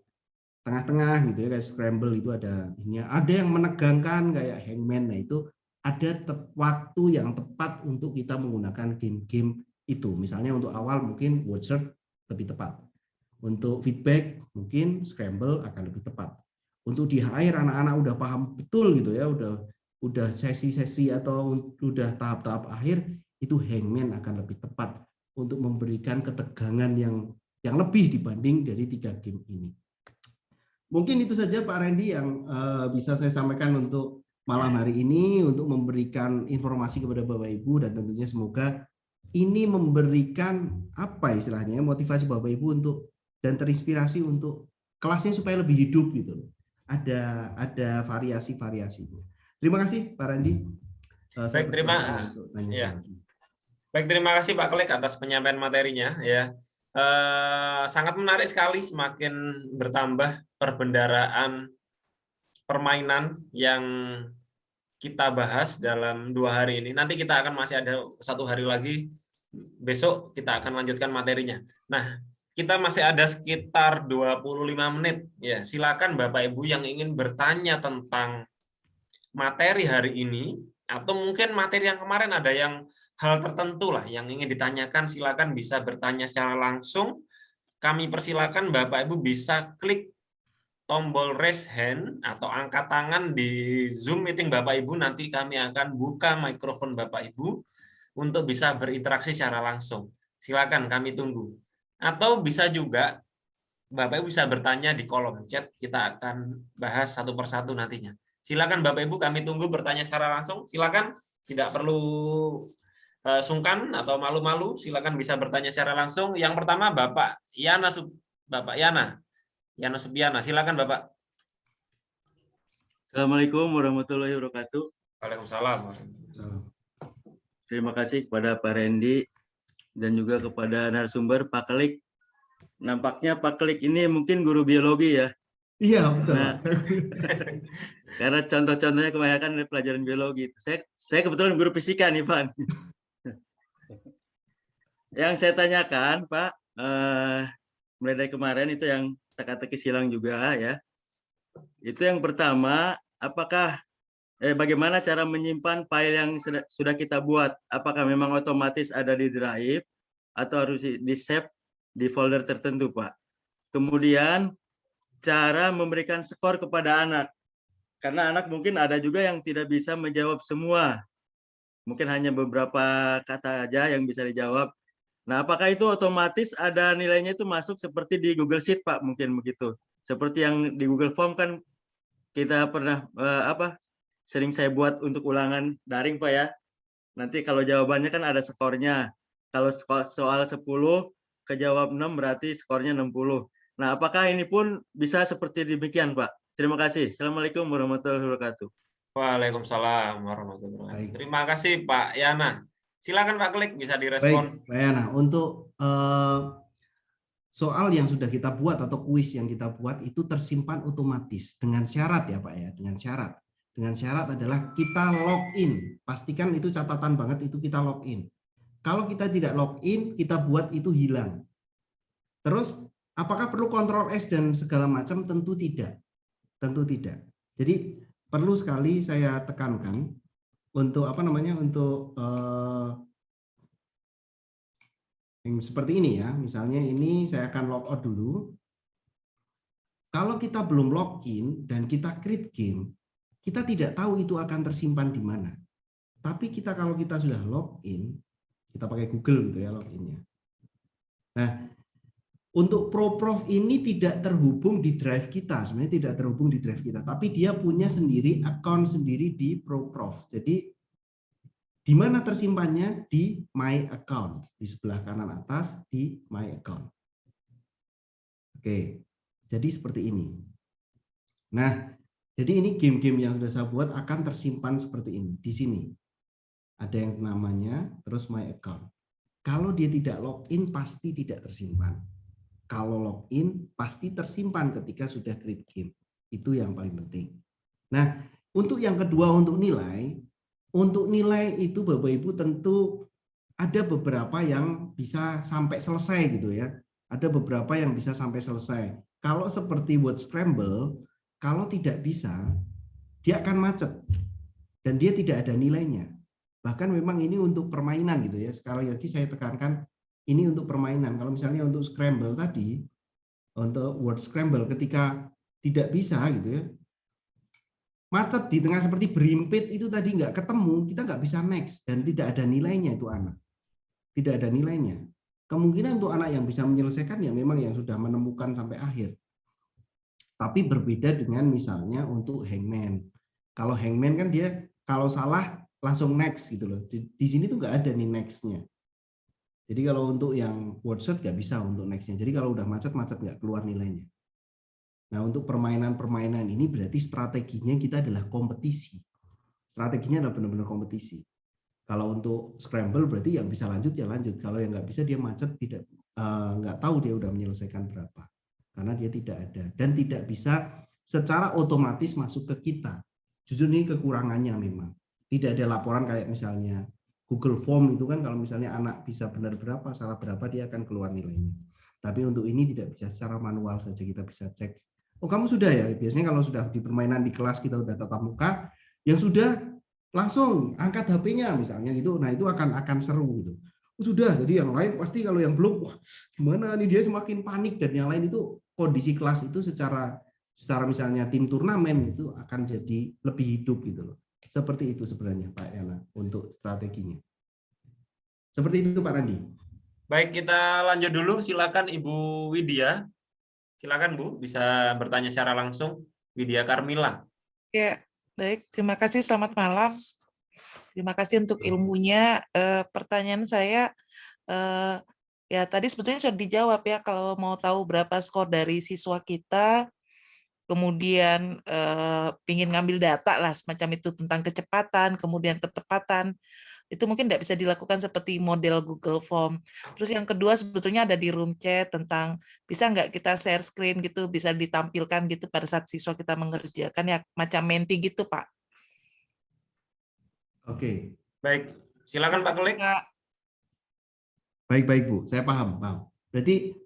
tengah-tengah gitu ya, kayak scramble itu ada ini. Ada yang menegangkan kayak hangman. Nah itu ada waktu yang tepat untuk kita menggunakan game-game itu. Misalnya untuk awal mungkin word search lebih tepat. Untuk feedback mungkin scramble akan lebih tepat. Untuk di akhir anak-anak udah paham betul gitu ya, udah sesi-sesi atau udah tahap-tahap akhir, itu hangman akan lebih tepat untuk memberikan ketegangan yang lebih dibanding dari 3 game ini. Mungkin itu saja Pak Randy yang bisa saya sampaikan untuk malam hari ini, untuk memberikan informasi kepada Bapak Ibu, dan tentunya semoga ini memberikan apa istilahnya motivasi Bapak Ibu untuk dan terinspirasi untuk kelasnya supaya lebih hidup gitu. Ada variasi-variasinya. Terima kasih Pak Randy. Baik, terima kasih Pak Klik atas penyampaian materinya ya. Sangat menarik sekali, semakin bertambah perbendaraan permainan yang kita bahas dalam 2 hari ini. Nanti kita akan masih ada 1 hari lagi, besok kita akan lanjutkan materinya. Nah, kita masih ada sekitar 25 menit. Ya, silakan Bapak Ibu yang ingin bertanya tentang materi hari ini, atau mungkin materi yang kemarin ada yang hal tertentu lah yang ingin ditanyakan, silakan bisa bertanya secara langsung. Kami persilakan Bapak Ibu bisa klik tombol raise hand atau angkat tangan di Zoom meeting Bapak Ibu. Nanti kami akan buka mikrofon Bapak Ibu untuk bisa berinteraksi secara langsung. Silakan, kami tunggu. Atau bisa juga Bapak Ibu bisa bertanya di kolom chat, kita akan bahas satu persatu nantinya. Silakan Bapak Ibu, kami tunggu bertanya secara langsung. Silakan, tidak perlu sungkan atau malu-malu, silakan bisa bertanya secara langsung. Yang pertama Bapak Yana Subiana, silakan Bapak. Assalamualaikum warahmatullahi wabarakatuh. Waalaikumsalam. Terima kasih kepada Pak Randy dan juga kepada narasumber Pak Klik. Nampaknya Pak Klik ini mungkin guru biologi ya. Iya, betul. Karena contoh-contohnya kebanyakan dari pelajaran biologi. Saya kebetulan guru fisika nih Pak. Yang saya tanyakan Pak, mulai dari kemarin itu yang teka-teki silang juga ya. Itu yang pertama, bagaimana cara menyimpan file yang sudah kita buat? Apakah memang otomatis ada di drive atau harus di save di folder tertentu, Pak? Kemudian cara memberikan skor kepada anak. Karena anak mungkin ada juga yang tidak bisa menjawab semua. Mungkin hanya beberapa kata aja yang bisa dijawab. Nah, apakah itu otomatis ada nilainya itu masuk seperti di Google Sheet, Pak? Mungkin begitu. Seperti yang di Google Form kan kita pernah sering saya buat untuk ulangan daring, Pak ya. Nanti kalau jawabannya kan ada skornya. Kalau soal 10 kejawab 6 berarti skornya 60. Nah, apakah ini pun bisa seperti demikian, Pak? Terima kasih. Assalamualaikum warahmatullahi wabarakatuh. Waalaikumsalam warahmatullahi wabarakatuh. Terima kasih Pak Yana. Silakan Pak Klik, bisa direspon. Baik, Pak Yana, untuk soal yang sudah kita buat atau kuis yang kita buat itu tersimpan otomatis dengan syarat ya Pak ya, dengan syarat. Dengan syarat adalah kita login. Pastikan itu catatan banget itu kita login. Kalau kita tidak login, kita buat itu hilang. Terus apakah perlu kontrol S dan segala macam? Tentu tidak. Tentu tidak. Jadi perlu sekali saya tekankan untuk untuk yang seperti ini ya. Misalnya ini saya akan logout dulu. Kalau kita belum login dan kita create game, kita tidak tahu itu akan tersimpan di mana. Tapi kalau kita sudah login, kita pakai Google gitu ya loginnya. Nah, untuk ProProf ini tidak terhubung di drive kita, sebenarnya tidak terhubung di drive kita, tapi dia punya sendiri account sendiri di ProProf. Jadi di mana tersimpannya? Di My Account, di sebelah kanan atas di My Account. Oke, jadi seperti ini. Nah, jadi ini game-game yang sudah saya buat akan tersimpan seperti ini. Di sini ada yang namanya terus My Account. Kalau dia tidak login pasti tidak tersimpan. Kalau login pasti tersimpan ketika sudah create game. Itu yang paling penting. Nah, untuk yang kedua untuk nilai itu Bapak Ibu tentu ada beberapa yang bisa sampai selesai gitu ya. Ada beberapa yang bisa sampai selesai. Kalau seperti word scramble, kalau tidak bisa, dia akan macet dan dia tidak ada nilainya. Bahkan memang ini untuk permainan gitu ya. Sekali lagi saya tekankan ini untuk permainan. Kalau misalnya untuk scramble tadi, untuk word scramble ketika tidak bisa gitu ya, macet di tengah seperti berimpit itu tadi nggak ketemu, kita nggak bisa next dan tidak ada nilainya itu anak. Tidak ada nilainya. Kemungkinan untuk anak yang bisa menyelesaikan ya memang yang sudah menemukan sampai akhir. Tapi berbeda dengan misalnya untuk hangman. Kalau hangman kan dia kalau salah langsung next gitu loh. Di sini tuh nggak ada nih next-nya. Jadi kalau untuk yang word shot nggak bisa untuk next-nya. Jadi kalau udah macet nggak keluar nilainya. Nah untuk permainan-permainan ini berarti strateginya kita adalah kompetisi. Strateginya adalah benar-benar kompetisi. Kalau untuk scramble berarti yang bisa lanjut ya lanjut. Kalau yang nggak bisa dia macet tidak nggak tahu dia udah menyelesaikan berapa. Karena dia tidak ada dan tidak bisa secara otomatis masuk ke kita. Justru ini kekurangannya memang. Tidak ada laporan kayak misalnya Google Form itu kan kalau misalnya anak bisa benar berapa, salah berapa dia akan keluar nilainya. Tapi untuk ini tidak bisa secara manual saja kita bisa cek. Oh kamu sudah ya? Biasanya kalau sudah di permainan di kelas kita sudah tatap muka, yang sudah langsung angkat HP-nya misalnya gitu. Nah, itu akan seru gitu. Sudah, jadi yang lain pasti kalau yang belum, wah gimana nih, dia semakin panik, dan yang lain itu kondisi kelas itu secara misalnya tim turnamen itu akan jadi lebih hidup gitu loh. Seperti itu sebenarnya Pak Yana untuk strateginya. Seperti itu Pak Randi. Baik, kita lanjut dulu. Silakan Ibu Widya. Silakan Bu, bisa bertanya secara langsung. Widya Karmila. Ya, baik. Terima kasih. Selamat malam. Terima kasih untuk ilmunya. Pertanyaan saya, ya tadi sebetulnya sudah dijawab ya, kalau mau tahu berapa skor dari siswa kita, kemudian ingin ngambil data lah semacam itu tentang kecepatan, kemudian ketepatan, itu mungkin tidak bisa dilakukan seperti model Google Form. Terus yang kedua sebetulnya ada di room chat tentang bisa nggak kita share screen gitu, bisa ditampilkan gitu pada saat siswa kita mengerjakan ya, macam menti gitu Pak. Oke. Baik, silakan Pak Kelik. Baik Bu, saya paham. Berarti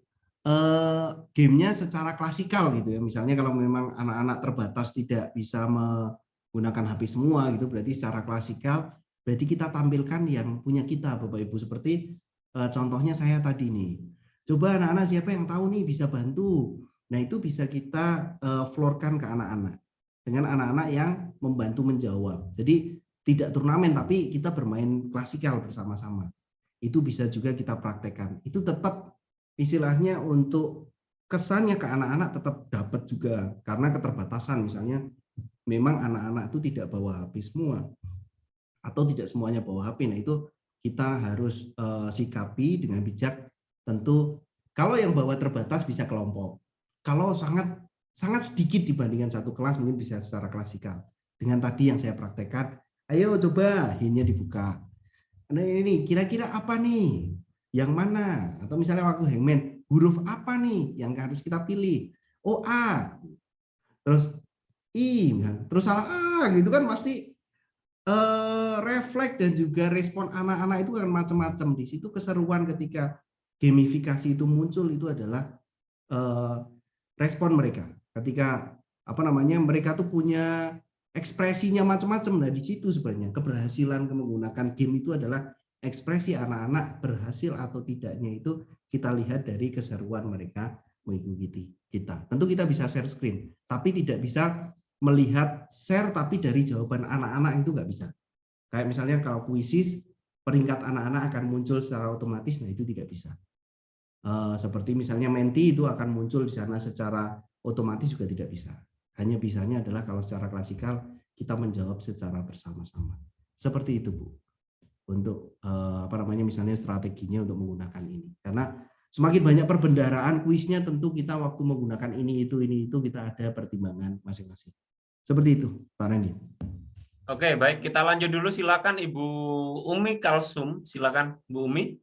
gamenya secara klasikal gitu ya. Misalnya kalau memang anak-anak terbatas tidak bisa menggunakan HP semua gitu, berarti secara klasikal berarti kita tampilkan yang punya kita Bapak Ibu, seperti contohnya saya tadi nih. Coba anak-anak siapa yang tahu nih bisa bantu. Nah, itu bisa kita floorkan ke anak-anak dengan anak-anak yang membantu menjawab. Jadi tidak turnamen tapi kita bermain klasikal bersama-sama. Itu bisa juga kita praktekkan. Itu tetap istilahnya untuk kesannya ke anak-anak tetap dapat juga, karena keterbatasan misalnya memang anak-anak itu tidak bawa HP semua atau tidak semuanya bawa HP. Nah, itu kita harus sikapi dengan bijak. Tentu kalau yang bawa terbatas bisa kelompok. Kalau sangat sedikit dibandingkan satu kelas mungkin bisa secara klasikal. Dengan tadi yang saya praktekkan, ayo coba hint-nya dibuka. Nah, ini kira-kira apa nih? Yang mana? Atau misalnya waktu hangman, huruf apa nih yang harus kita pilih? Oh, A. Terus I, terus salah A gitu kan, pasti refleks dan juga respon anak-anak itu kan macam-macam. Di situ keseruan ketika gamifikasi itu muncul itu adalah respon mereka. Ketika mereka tuh punya ekspresinya macam-macam. Nah, di situ sebenarnya keberhasilan menggunakan game itu adalah ekspresi anak-anak berhasil atau tidaknya itu kita lihat dari keseruan mereka mengikuti kita. Tentu kita bisa share screen, tapi tidak bisa melihat share tapi dari jawaban anak-anak itu nggak bisa. Kayak misalnya kalau kuisis, peringkat anak-anak akan muncul secara otomatis, nah itu tidak bisa. Seperti misalnya menti itu akan muncul di sana secara otomatis juga tidak bisa. Hanya bisanya adalah kalau secara klasikal kita menjawab secara bersama-sama. Seperti itu Bu. Untuk misalnya strateginya untuk menggunakan ini. Karena semakin banyak perbendaharaan kuisnya, tentu kita waktu menggunakan ini itu kita ada pertimbangan masing-masing. Seperti itu Pak Randy. Oke, baik, kita lanjut dulu. Silakan Ibu Umi Kalsum. Silakan Bu Umi.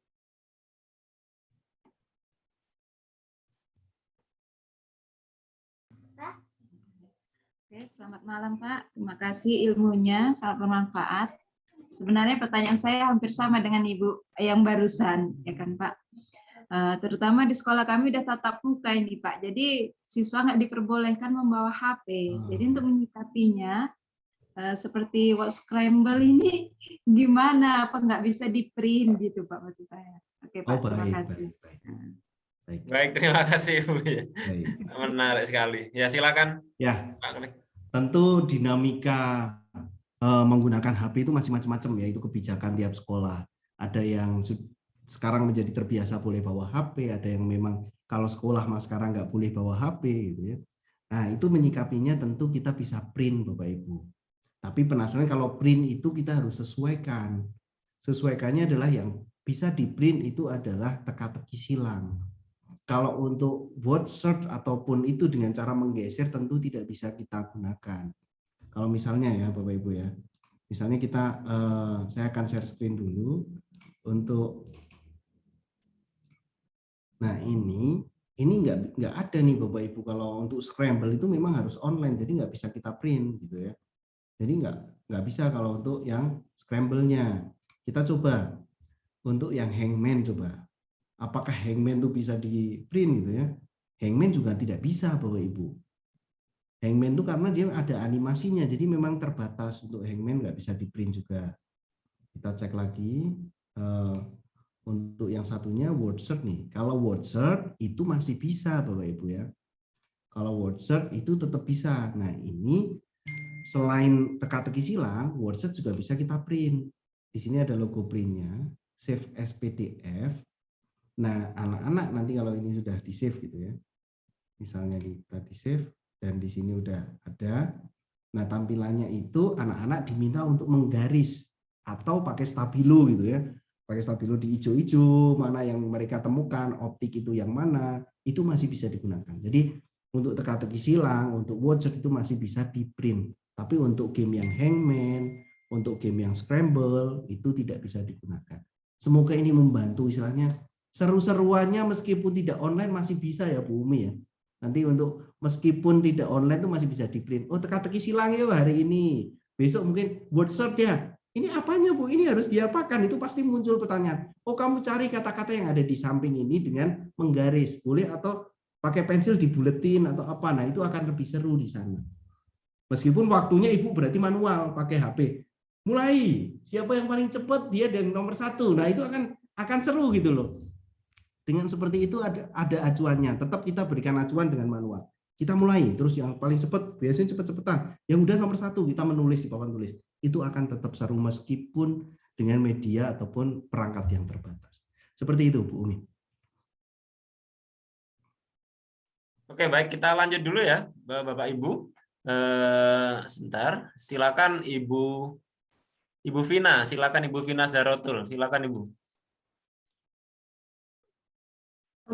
Oke, selamat malam Pak. Terima kasih ilmunya, sangat bermanfaat. Sebenarnya pertanyaan saya hampir sama dengan Ibu yang barusan, ya kan Pak. Terutama di sekolah kami udah tatap muka ini Pak. Jadi siswa nggak diperbolehkan membawa HP. Jadi untuk menyikapinya seperti what scramble ini gimana? Apa nggak bisa di print gitu Pak maksud saya? Oke Pak, terima kasih. Baik, terima kasih Bu. Menarik sekali. Ya silakan. Ya. Pak Kelik. Tentu dinamika menggunakan HP itu masih macam-macam ya, itu kebijakan tiap sekolah. Ada yang sekarang menjadi terbiasa boleh bawa HP, ada yang memang kalau sekolah mas sekarang nggak boleh bawa HP gitu ya. Nah, itu menyikapinya tentu kita bisa print Bapak Ibu. Tapi penasaran kalau print itu kita harus sesuaikan. Sesuaikannya adalah yang bisa di print itu adalah teka-teki silang. Kalau untuk word search ataupun itu dengan cara menggeser tentu tidak bisa kita gunakan. Kalau misalnya ya Bapak Ibu ya, misalnya saya akan share screen dulu untuk, nah ini nggak ada nih Bapak Ibu. Kalau untuk scramble itu memang harus online, jadi nggak bisa kita print gitu ya. Jadi nggak bisa kalau untuk yang scramble-nya. Kita coba untuk yang hangman coba. Apakah hangman itu bisa di print gitu ya? Hangman juga tidak bisa Bapak Ibu. Hangman itu karena dia ada animasinya, jadi memang terbatas. Untuk Hangman nggak bisa di print juga. Kita cek lagi. Untuk yang satunya WordSearch nih. Kalau WordSearch itu masih bisa Bapak Ibu ya. Kalau WordSearch itu tetap bisa. Nah ini selain teka-teki silang, WordSearch juga bisa kita print. Di sini ada logo printnya, save as PDF. Nah anak-anak nanti kalau ini sudah di save gitu ya. Misalnya kita di save dan di sini udah ada. Nah tampilannya itu anak-anak diminta untuk menggaris atau pakai stabilo gitu ya. Pakai stabilo di hijau-hijau, mana yang mereka temukan, optik itu yang mana, itu masih bisa digunakan. Jadi untuk teka-teki silang, untuk WordSearch itu masih bisa di print. Tapi untuk game yang Hangman, untuk game yang Scramble, itu tidak bisa digunakan. Semoga ini membantu istilahnya. Seru-seruannya meskipun tidak online masih bisa ya Bu Umi ya. Nanti untuk meskipun tidak online itu masih bisa di print. Oh teka-teki silang ya hari ini. Besok mungkin WordSearch ya. Ini apanya Bu? Ini harus diapakan? Itu pasti muncul pertanyaan. Oh kamu cari kata-kata yang ada di samping ini dengan menggaris. Boleh atau pakai pensil dibuletin atau apa. Nah itu akan lebih seru di sana. Meskipun waktunya Ibu berarti manual pakai HP. Mulai. Siapa yang paling cepat dia yang nomor 1. Nah itu akan seru gitu loh. Dengan seperti itu ada acuannya. Tetap kita berikan acuan dengan manual. Kita mulai. Terus yang paling cepat biasanya cepat-cepatan. Yang udah nomor 1 kita menulis di papan tulis. Itu akan tetap seru meskipun dengan media ataupun perangkat yang terbatas. Seperti itu, Bu Umi. Oke, baik. Kita lanjut dulu ya, Bapak Ibu. Sebentar. Silakan Ibu Vina. Silakan Ibu Vina Zarotul. Silakan Ibu.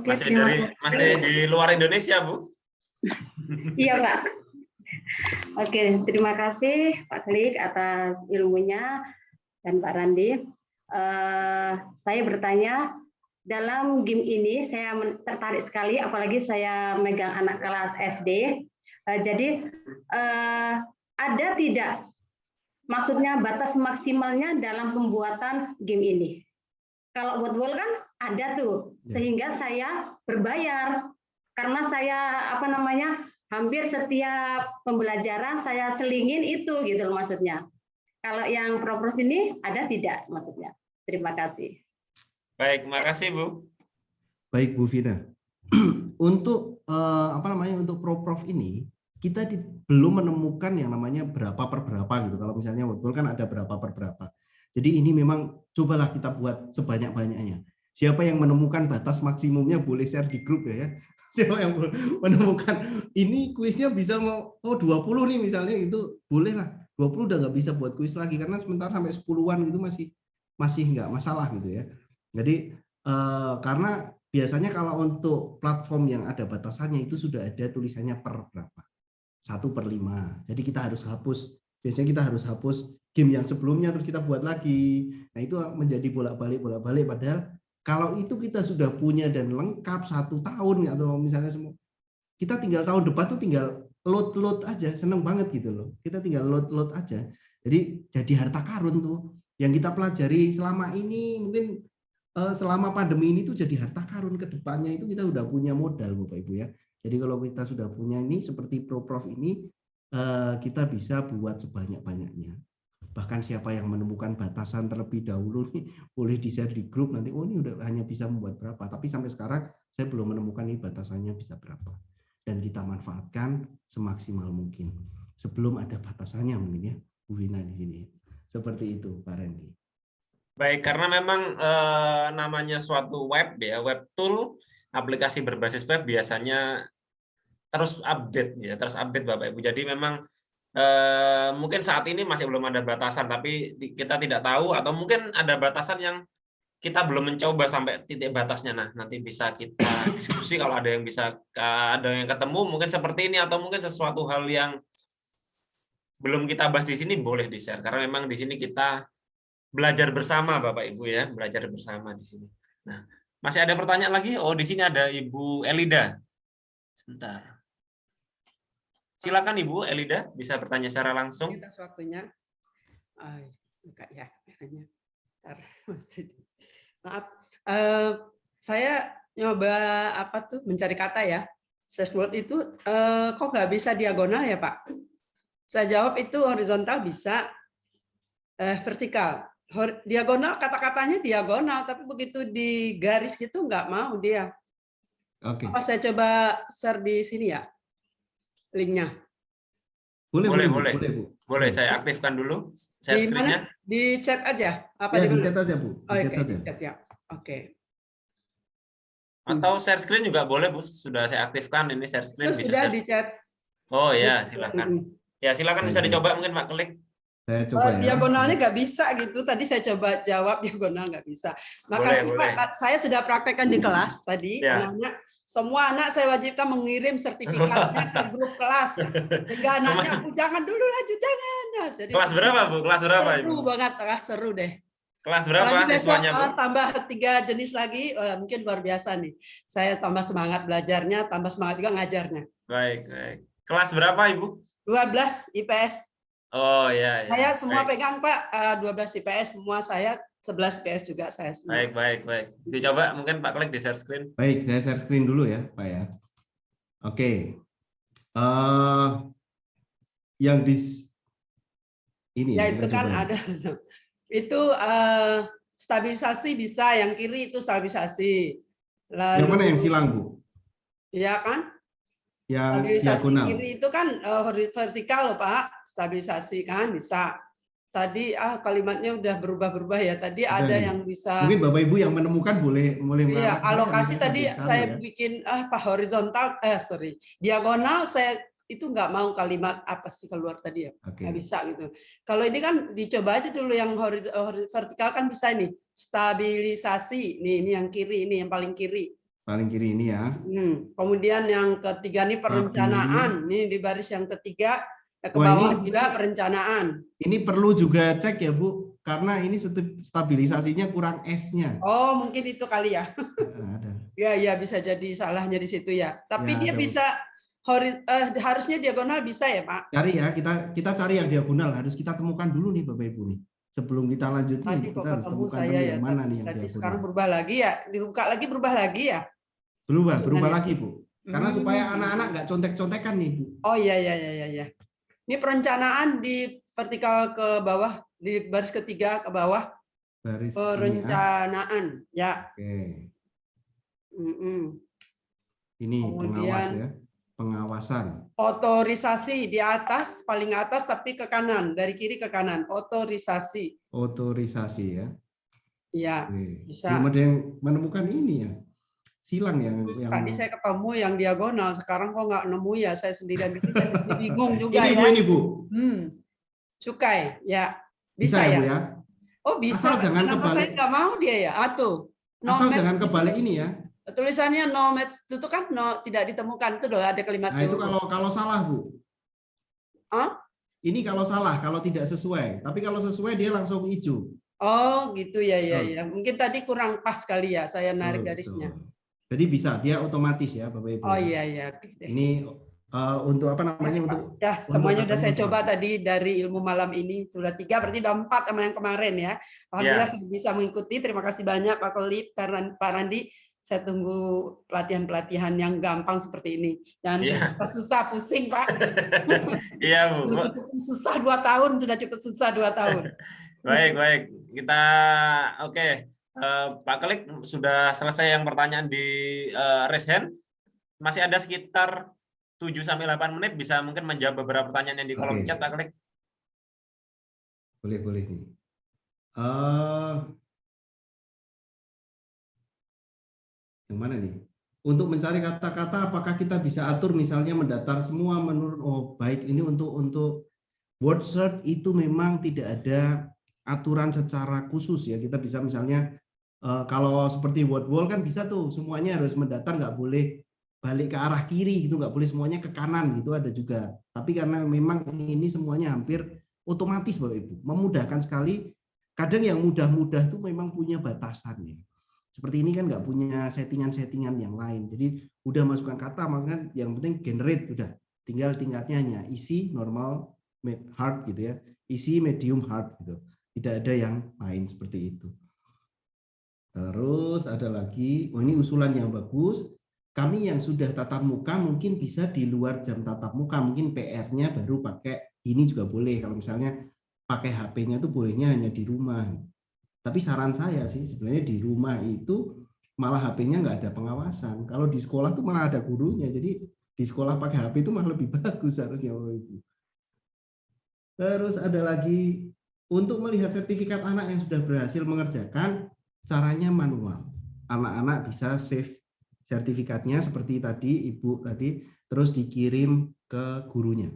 Oke, Masih di luar Indonesia, Bu? Iya, Pak. Oke, terima kasih Pak Klik atas ilmunya dan Pak Randi. Saya bertanya, dalam game ini saya tertarik sekali, apalagi saya megang anak kelas SD. Jadi ada tidak, maksudnya batas maksimalnya dalam pembuatan game ini? Kalau buat Word kan ada tuh, sehingga saya berbayar karena saya hampir setiap pembelajaran saya selingin itu gitu loh maksudnya. Kalau yang Propros ini ada tidak maksudnya? Terima kasih. Baik, makasih Bu. Baik Bu Vina. Untuk untuk ProProf ini kita belum menemukan yang namanya berapa per berapa gitu. Kalau misalnya Wordwall kan ada berapa per berapa. Jadi ini memang cobalah kita buat sebanyak-banyaknya. Siapa yang menemukan batas maksimumnya boleh share di grup ya. Siapa yang menemukan ini kuisnya bisa mau 20 nih misalnya itu boleh lah. 20 udah nggak bisa buat kuis lagi karena sementara sampai 10-an itu masih nggak masalah gitu ya. Jadi karena biasanya kalau untuk platform yang ada batasannya itu sudah ada tulisannya per berapa. 1/5. Jadi kita harus hapus. Biasanya kita harus hapus game yang sebelumnya terus kita buat lagi. Nah itu menjadi bolak-balik padahal kalau itu kita sudah punya dan lengkap 1 tahun atau misalnya semua kita tinggal tahun depan tuh tinggal load aja, seneng banget gitu loh. Kita tinggal load aja. Jadi harta karun tuh yang kita pelajari selama ini mungkin selama pandemi ini tuh jadi harta karun ke depannya itu kita udah punya modal Bapak Ibu ya. Jadi kalau kita sudah punya ini seperti ProProf ini kita bisa buat sebanyak-banyaknya. Bahkan siapa yang menemukan batasan terlebih dahulu nih boleh di-share di grup nanti ini udah hanya bisa membuat berapa. Tapi sampai sekarang saya belum menemukan ini batasannya bisa berapa. Dan kita manfaatkan semaksimal mungkin. Sebelum ada batasannya mungkin ya Bu Vina di sini. Seperti itu Pak Randy. Baik, karena memang namanya suatu web ya, web tool, aplikasi berbasis web biasanya terus update Bapak Ibu. Jadi memang mungkin saat ini masih belum ada batasan, tapi kita tidak tahu atau mungkin ada batasan yang kita belum mencoba sampai titik batasnya. Nah, nanti bisa kita diskusi kalau ada yang ketemu mungkin seperti ini atau mungkin sesuatu hal yang belum kita bahas di sini boleh di-share karena memang di sini kita belajar bersama Bapak Ibu ya, belajar bersama di sini. Nah, masih ada pertanyaan lagi? Oh, di sini ada Ibu Elida. Sebentar. Silakan Ibu Elida, bisa bertanya secara langsung. Atas waktunya. Enggak ya, kameranya. Maaf. Saya nyoba mencari kata ya. Dashboard itu kok nggak bisa diagonal ya Pak? Saya jawab itu horizontal bisa, vertikal. Diagonal kata-katanya diagonal, tapi begitu di garis gitu nggak mau dia. Oke. Apa saya coba share di sini ya linknya? Boleh, Boleh, Bu. boleh. Boleh, Bu. Boleh saya aktifkan dulu share Di screen-nya. mana? Di chat aja? Apa Ya, di di mana? chat aja, Bu. Di Oh, chat oke, saja. di chat ya. Oke. Atau share screen juga boleh, Bu. Sudah saya aktifkan ini share screen Itu bisa sudah share. di chat. Oh ya, silakan. Ya, silakan bisa Baik, dicoba mungkin Pak Klik. Saya coba ya. Diagonalnya nggak bisa gitu. Tadi saya coba jawab diagonal nggak bisa. Boleh, Makasih boleh. Pak. Saya sudah praktekkan di kelas tadi. Ya. Anak-anak, semua anak saya wajibkan mengirim sertifikatnya ke grup kelas. Sehingga anaknya, jangan dulu lanjut, jangan. Nah, jadi Kelas berapa, Bu? Kelas berapa, Ibu? seru banget, seru deh. Kelas berapa Apalagi besok siswanya, Bu? tambah 3 jenis lagi, mungkin luar biasa nih. Saya tambah semangat belajarnya, tambah semangat juga ngajarnya. Baik, baik. Kelas berapa, Ibu? 12 IPS. Oh ya, ya. Saya semua Baik. pegang Pak, 12 IPS semua saya, 11 IPS juga saya semua. Baik, baik, baik. Dicoba mungkin Pak Klik di share screen. Baik, saya share screen dulu ya, Pak ya. Oke. Yang di ini Ya ya, itu kita kan coba ya. ada. Itu stabilisasi bisa, yang kiri itu stabilisasi. Lalu, Yang mana yang silang, Bu? ya kan? Yang Stabilisasi diagonal. kiri itu kan vertikal loh Pak, stabilisasi kan bisa. Tadi kalimatnya udah berubah-berubah ya. Tadi Udah ada nih. yang bisa. Mungkin Bapak Ibu yang menemukan boleh Iya, mengangkat alokasi mic, tadi sambil saya ya. bikin Pak horizontal, diagonal saya itu nggak mau kalimat apa sih keluar tadi ya, Oke. nggak bisa gitu. Kalau ini kan dicoba aja dulu yang vertikal kan bisa ini stabilisasi, ini yang kiri, ini yang paling kiri. Paling kiri ini ya. Kemudian yang ketiga ini perencanaan, ini di baris yang ketiga ke Wah, bawah ini juga perencanaan. Ini perlu juga cek ya, Bu, karena ini stabilisasinya kurang S-nya. Oh, mungkin itu kali ya. Ada. Ya, bisa jadi salahnya di situ ya. Tapi Ya, dia ada. bisa harusnya diagonal bisa ya, Pak? Cari ya, kita cari yang diagonal. Harus kita temukan dulu nih, Bapak Ibu nih. Sebelum kita lanjut Tadi nih, kok kita harus ketemu temukan saya dulu ya. yang mana nih yang Tadi diagonal. sekarang berubah lagi ya, dibuka lagi berubah lagi ya. Berubah Maksudnya lagi, Bu. Karena supaya anak-anak nggak contek-contekan nih, Bu. Oh iya. Ini perencanaan di vertikal ke bawah, di baris ketiga ke bawah. Baris ini ya. Perencanaan ya. Oke. Mm-mm. Ini Kemudian pengawas ya. Pengawasan. otorisasi di atas, paling atas tapi ke kanan, dari kiri ke kanan. Otorisasi. Otorisasi ya. Iya, Oke. bisa. Belum ada yang menemukan ini ya. Silang yang Tadi saya ketemu yang diagonal, sekarang kok nggak nemu ya, saya sendirian bikin, saya jadi bingung juga ini, ya. Bu, ini, Bu. Cukai, ya. Bisa ya, Bu ya. Oh bisa, Asal jangan kenapa saya kebalik. nggak mau dia ya? Asal jangan kebalik ini ya. Tulisannya no match itu kan no, tidak ditemukan, itu loh ada kalimat Nah, itu kalau salah, Bu. Ini kalau salah, kalau tidak sesuai. Tapi kalau sesuai dia langsung hijau. Oh gitu ya. Mungkin tadi kurang pas kali ya, saya narik garisnya. Betul. Jadi bisa, dia otomatis ya, Bapak Ibu. Oh iya. Ini untuk apa namanya? Untuk ya semuanya untuk udah saya ketemu coba otomatis. tadi dari ilmu malam ini sudah 3, berarti udah 4 sama yang kemarin ya. Alhamdulillah saya bisa mengikuti. Terima kasih banyak Pak Kolip, Pak Randi. Saya tunggu pelatihan-pelatihan yang gampang seperti ini. Jangan susah-susah, pusing Pak. Iya, Bu. Sudah cukup susah 2 tahun, sudah cukup susah 2 tahun. Baik. Kita oke. Pak Klik sudah selesai yang pertanyaan di raise hand. Masih ada sekitar 7-8 menit, bisa mungkin menjawab beberapa pertanyaan yang di kolom chat, Pak Klik. Boleh nih. Yang mana nih? Untuk mencari kata-kata, apakah kita bisa atur misalnya mendatar semua menurut baik ini untuk word search itu memang tidak ada aturan secara khusus ya. Kita bisa misalnya kalau seperti word wall kan bisa tuh semuanya harus mendatar, nggak boleh balik ke arah kiri gitu, nggak boleh semuanya ke kanan gitu, ada juga. Tapi karena memang ini semuanya hampir otomatis Bapak Ibu, memudahkan sekali. Kadang yang mudah-mudah tuh memang punya batasannya. Seperti ini kan nggak punya settingan-settingan yang lain. Jadi udah masukkan kata, maka yang penting generate udah. Tinggal tingkatnya hanya easy, normal, hard gitu ya. Easy, medium, hard gitu. Tidak ada yang lain seperti itu. Terus ada lagi, ini usulan yang bagus. kami yang sudah tatap muka mungkin bisa di luar jam tatap muka, mungkin PR-nya baru pakai ini juga boleh. Kalau misalnya pakai HP-nya tuh bolehnya hanya di rumah. Tapi saran saya sih sebenarnya di rumah itu malah HP-nya nggak ada pengawasan. Kalau di sekolah tuh malah ada gurunya. Jadi di sekolah pakai HP itu malah lebih bagus harusnya Bapak Ibu. Terus ada lagi untuk melihat sertifikat anak yang sudah berhasil mengerjakan, caranya manual. Anak-anak bisa save sertifikatnya seperti tadi Ibu tadi, terus dikirim ke gurunya.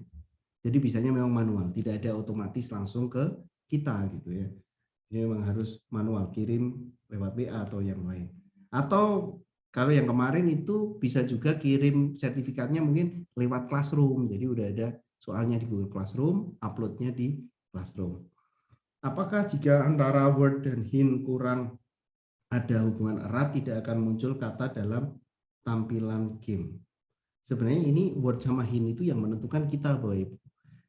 Jadi bisanya memang manual, tidak ada otomatis langsung ke kita gitu ya. Jadi memang harus manual, kirim lewat WA atau yang lain. Atau kalau yang kemarin itu bisa juga kirim sertifikatnya mungkin lewat Classroom. Jadi udah ada soalnya di Google Classroom, uploadnya di Classroom. Apakah jika antara Word dan Hint kurang ada hubungan erat, tidak akan muncul kata dalam tampilan game? Sebenarnya ini Word sama Hint itu yang menentukan kita, Bapak Ibu.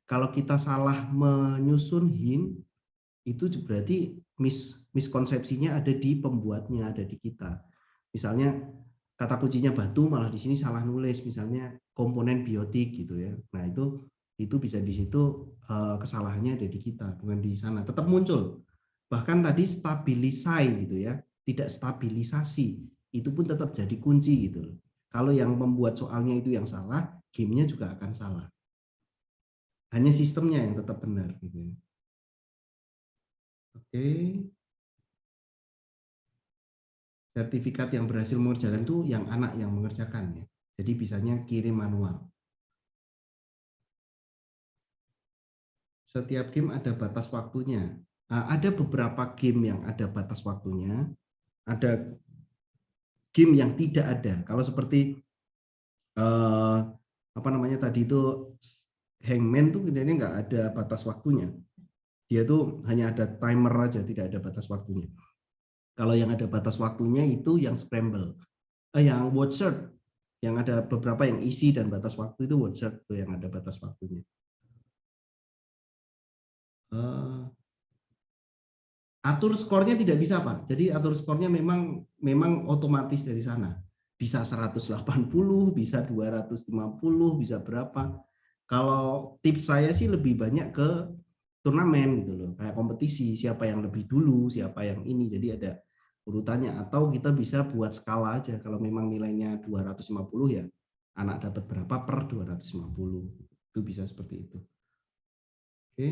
Kalau kita salah menyusun Hint, itu berarti miskonsepsinya ada di pembuatnya, ada di kita. Misalnya kata kuncinya batu, malah di sini salah nulis, misalnya komponen biotik gitu ya. Nah itu bisa di situ kesalahannya ada di kita, bukan di sana. Tetap muncul. Bahkan tadi stabilisai gitu ya, tidak stabilisasi, itu pun tetap jadi kunci gitu. Kalau yang membuat soalnya itu yang salah, gamenya juga akan salah. Hanya sistemnya yang tetap benar gitu. Oke. Sertifikat yang berhasil mengerjakan itu yang anak yang mengerjakan ya. Jadi bisanya kirim manual. Setiap game ada batas waktunya. Nah, ada beberapa game yang ada batas waktunya. Ada game yang tidak ada. Kalau seperti apa namanya tadi itu Hangman tuh sebenarnya nggak ada batas waktunya. Dia tuh hanya ada timer aja, tidak ada batas waktunya. Kalau yang ada batas waktunya itu yang Scramble, yang Word Search, yang ada beberapa yang isi dan batas waktu itu Word Search itu yang ada batas waktunya. Atur skornya tidak bisa Pak. Jadi atur skornya memang otomatis dari sana. Bisa 180, bisa 250, bisa berapa. Kalau tips saya sih lebih banyak ke turnamen gitu loh, kayak kompetisi, siapa yang lebih dulu, siapa yang ini, jadi ada urutannya. Atau kita bisa buat skala aja, kalau memang nilainya 250 ya anak dapat berapa per 250, itu bisa seperti itu. Oke.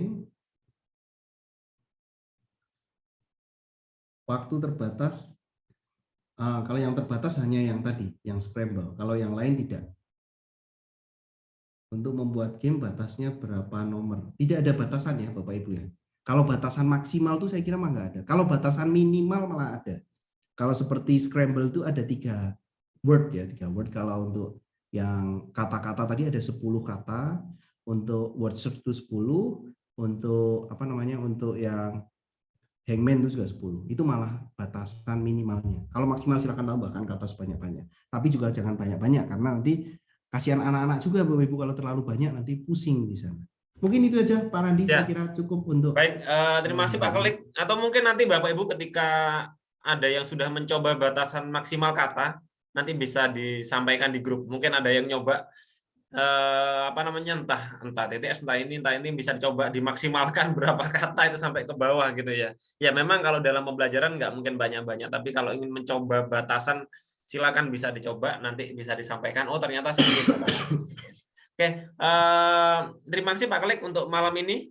Waktu terbatas, kalau yang terbatas hanya yang tadi, yang Scramble, kalau yang lain tidak. Untuk membuat game batasnya berapa nomor? Tidak ada batasan ya Bapak Ibu ya. Kalau batasan maksimal tuh saya kira mah nggak ada. Kalau batasan minimal malah ada. Kalau seperti Scramble itu ada 3 word ya, 3 word. Kalau untuk yang kata-kata tadi ada 10 kata, untuk word search itu 10, untuk apa namanya, untuk yang Hangman itu juga 10. Itu malah batasan minimalnya. Kalau maksimal silakan tambahkan kata sebanyak-banyak. Tapi juga jangan banyak-banyak karena nanti kasihan anak-anak juga Bapak Ibu kalau terlalu banyak nanti pusing di sana. Mungkin itu aja Pak Randi, Ya. saya kira cukup untuk. Baik, terima kasih Pak Kelik. Atau mungkin nanti Bapak Ibu ketika ada yang sudah mencoba batasan maksimal kata, nanti bisa disampaikan di grup. Mungkin ada yang nyoba apa namanya, entah TTS, entah ini bisa dicoba dimaksimalkan berapa kata itu sampai ke bawah gitu ya. Ya memang kalau dalam pembelajaran nggak mungkin banyak-banyak, tapi kalau ingin mencoba batasan silakan bisa dicoba, nanti bisa disampaikan. Oh ternyata segitu. Oke, terima kasih Pak Kelik untuk malam ini.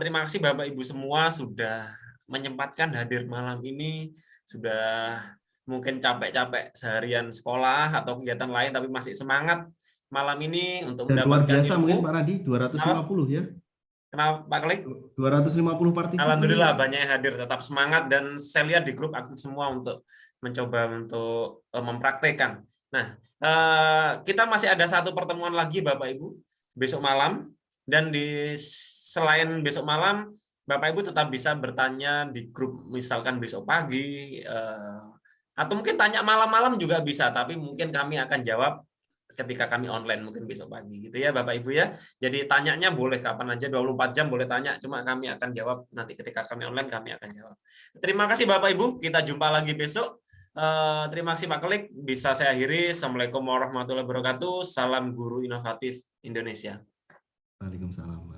Terima kasih Bapak Ibu semua sudah menyempatkan hadir malam ini, sudah mungkin capek-capek seharian sekolah atau kegiatan lain tapi masih semangat malam ini untuk dan luar mendapatkan biasa ilmu. Mungkin Pak Randi 250 ya. Kenapa Pak Kelik? 250 partisipan. Alhamdulillah banyak yang hadir, tetap semangat, dan saya lihat di grup aktif semua untuk mencoba untuk mempraktekkan. Nah, kita masih ada satu pertemuan lagi Bapak Ibu besok malam, dan selain besok malam Bapak Ibu tetap bisa bertanya di grup, misalkan besok pagi atau mungkin tanya malam-malam juga bisa, tapi mungkin kami akan jawab ketika kami online mungkin besok pagi gitu ya Bapak Ibu ya. Jadi tanyanya boleh kapan aja, 24 jam boleh tanya, cuma kami akan jawab nanti ketika kami online, kami akan jawab. Terima kasih Bapak Ibu, kita jumpa lagi besok. Terima kasih Pak Kelik. Bisa saya akhiri. Assalamualaikum warahmatullahi wabarakatuh. Salam guru inovatif Indonesia. Waalaikumsalam.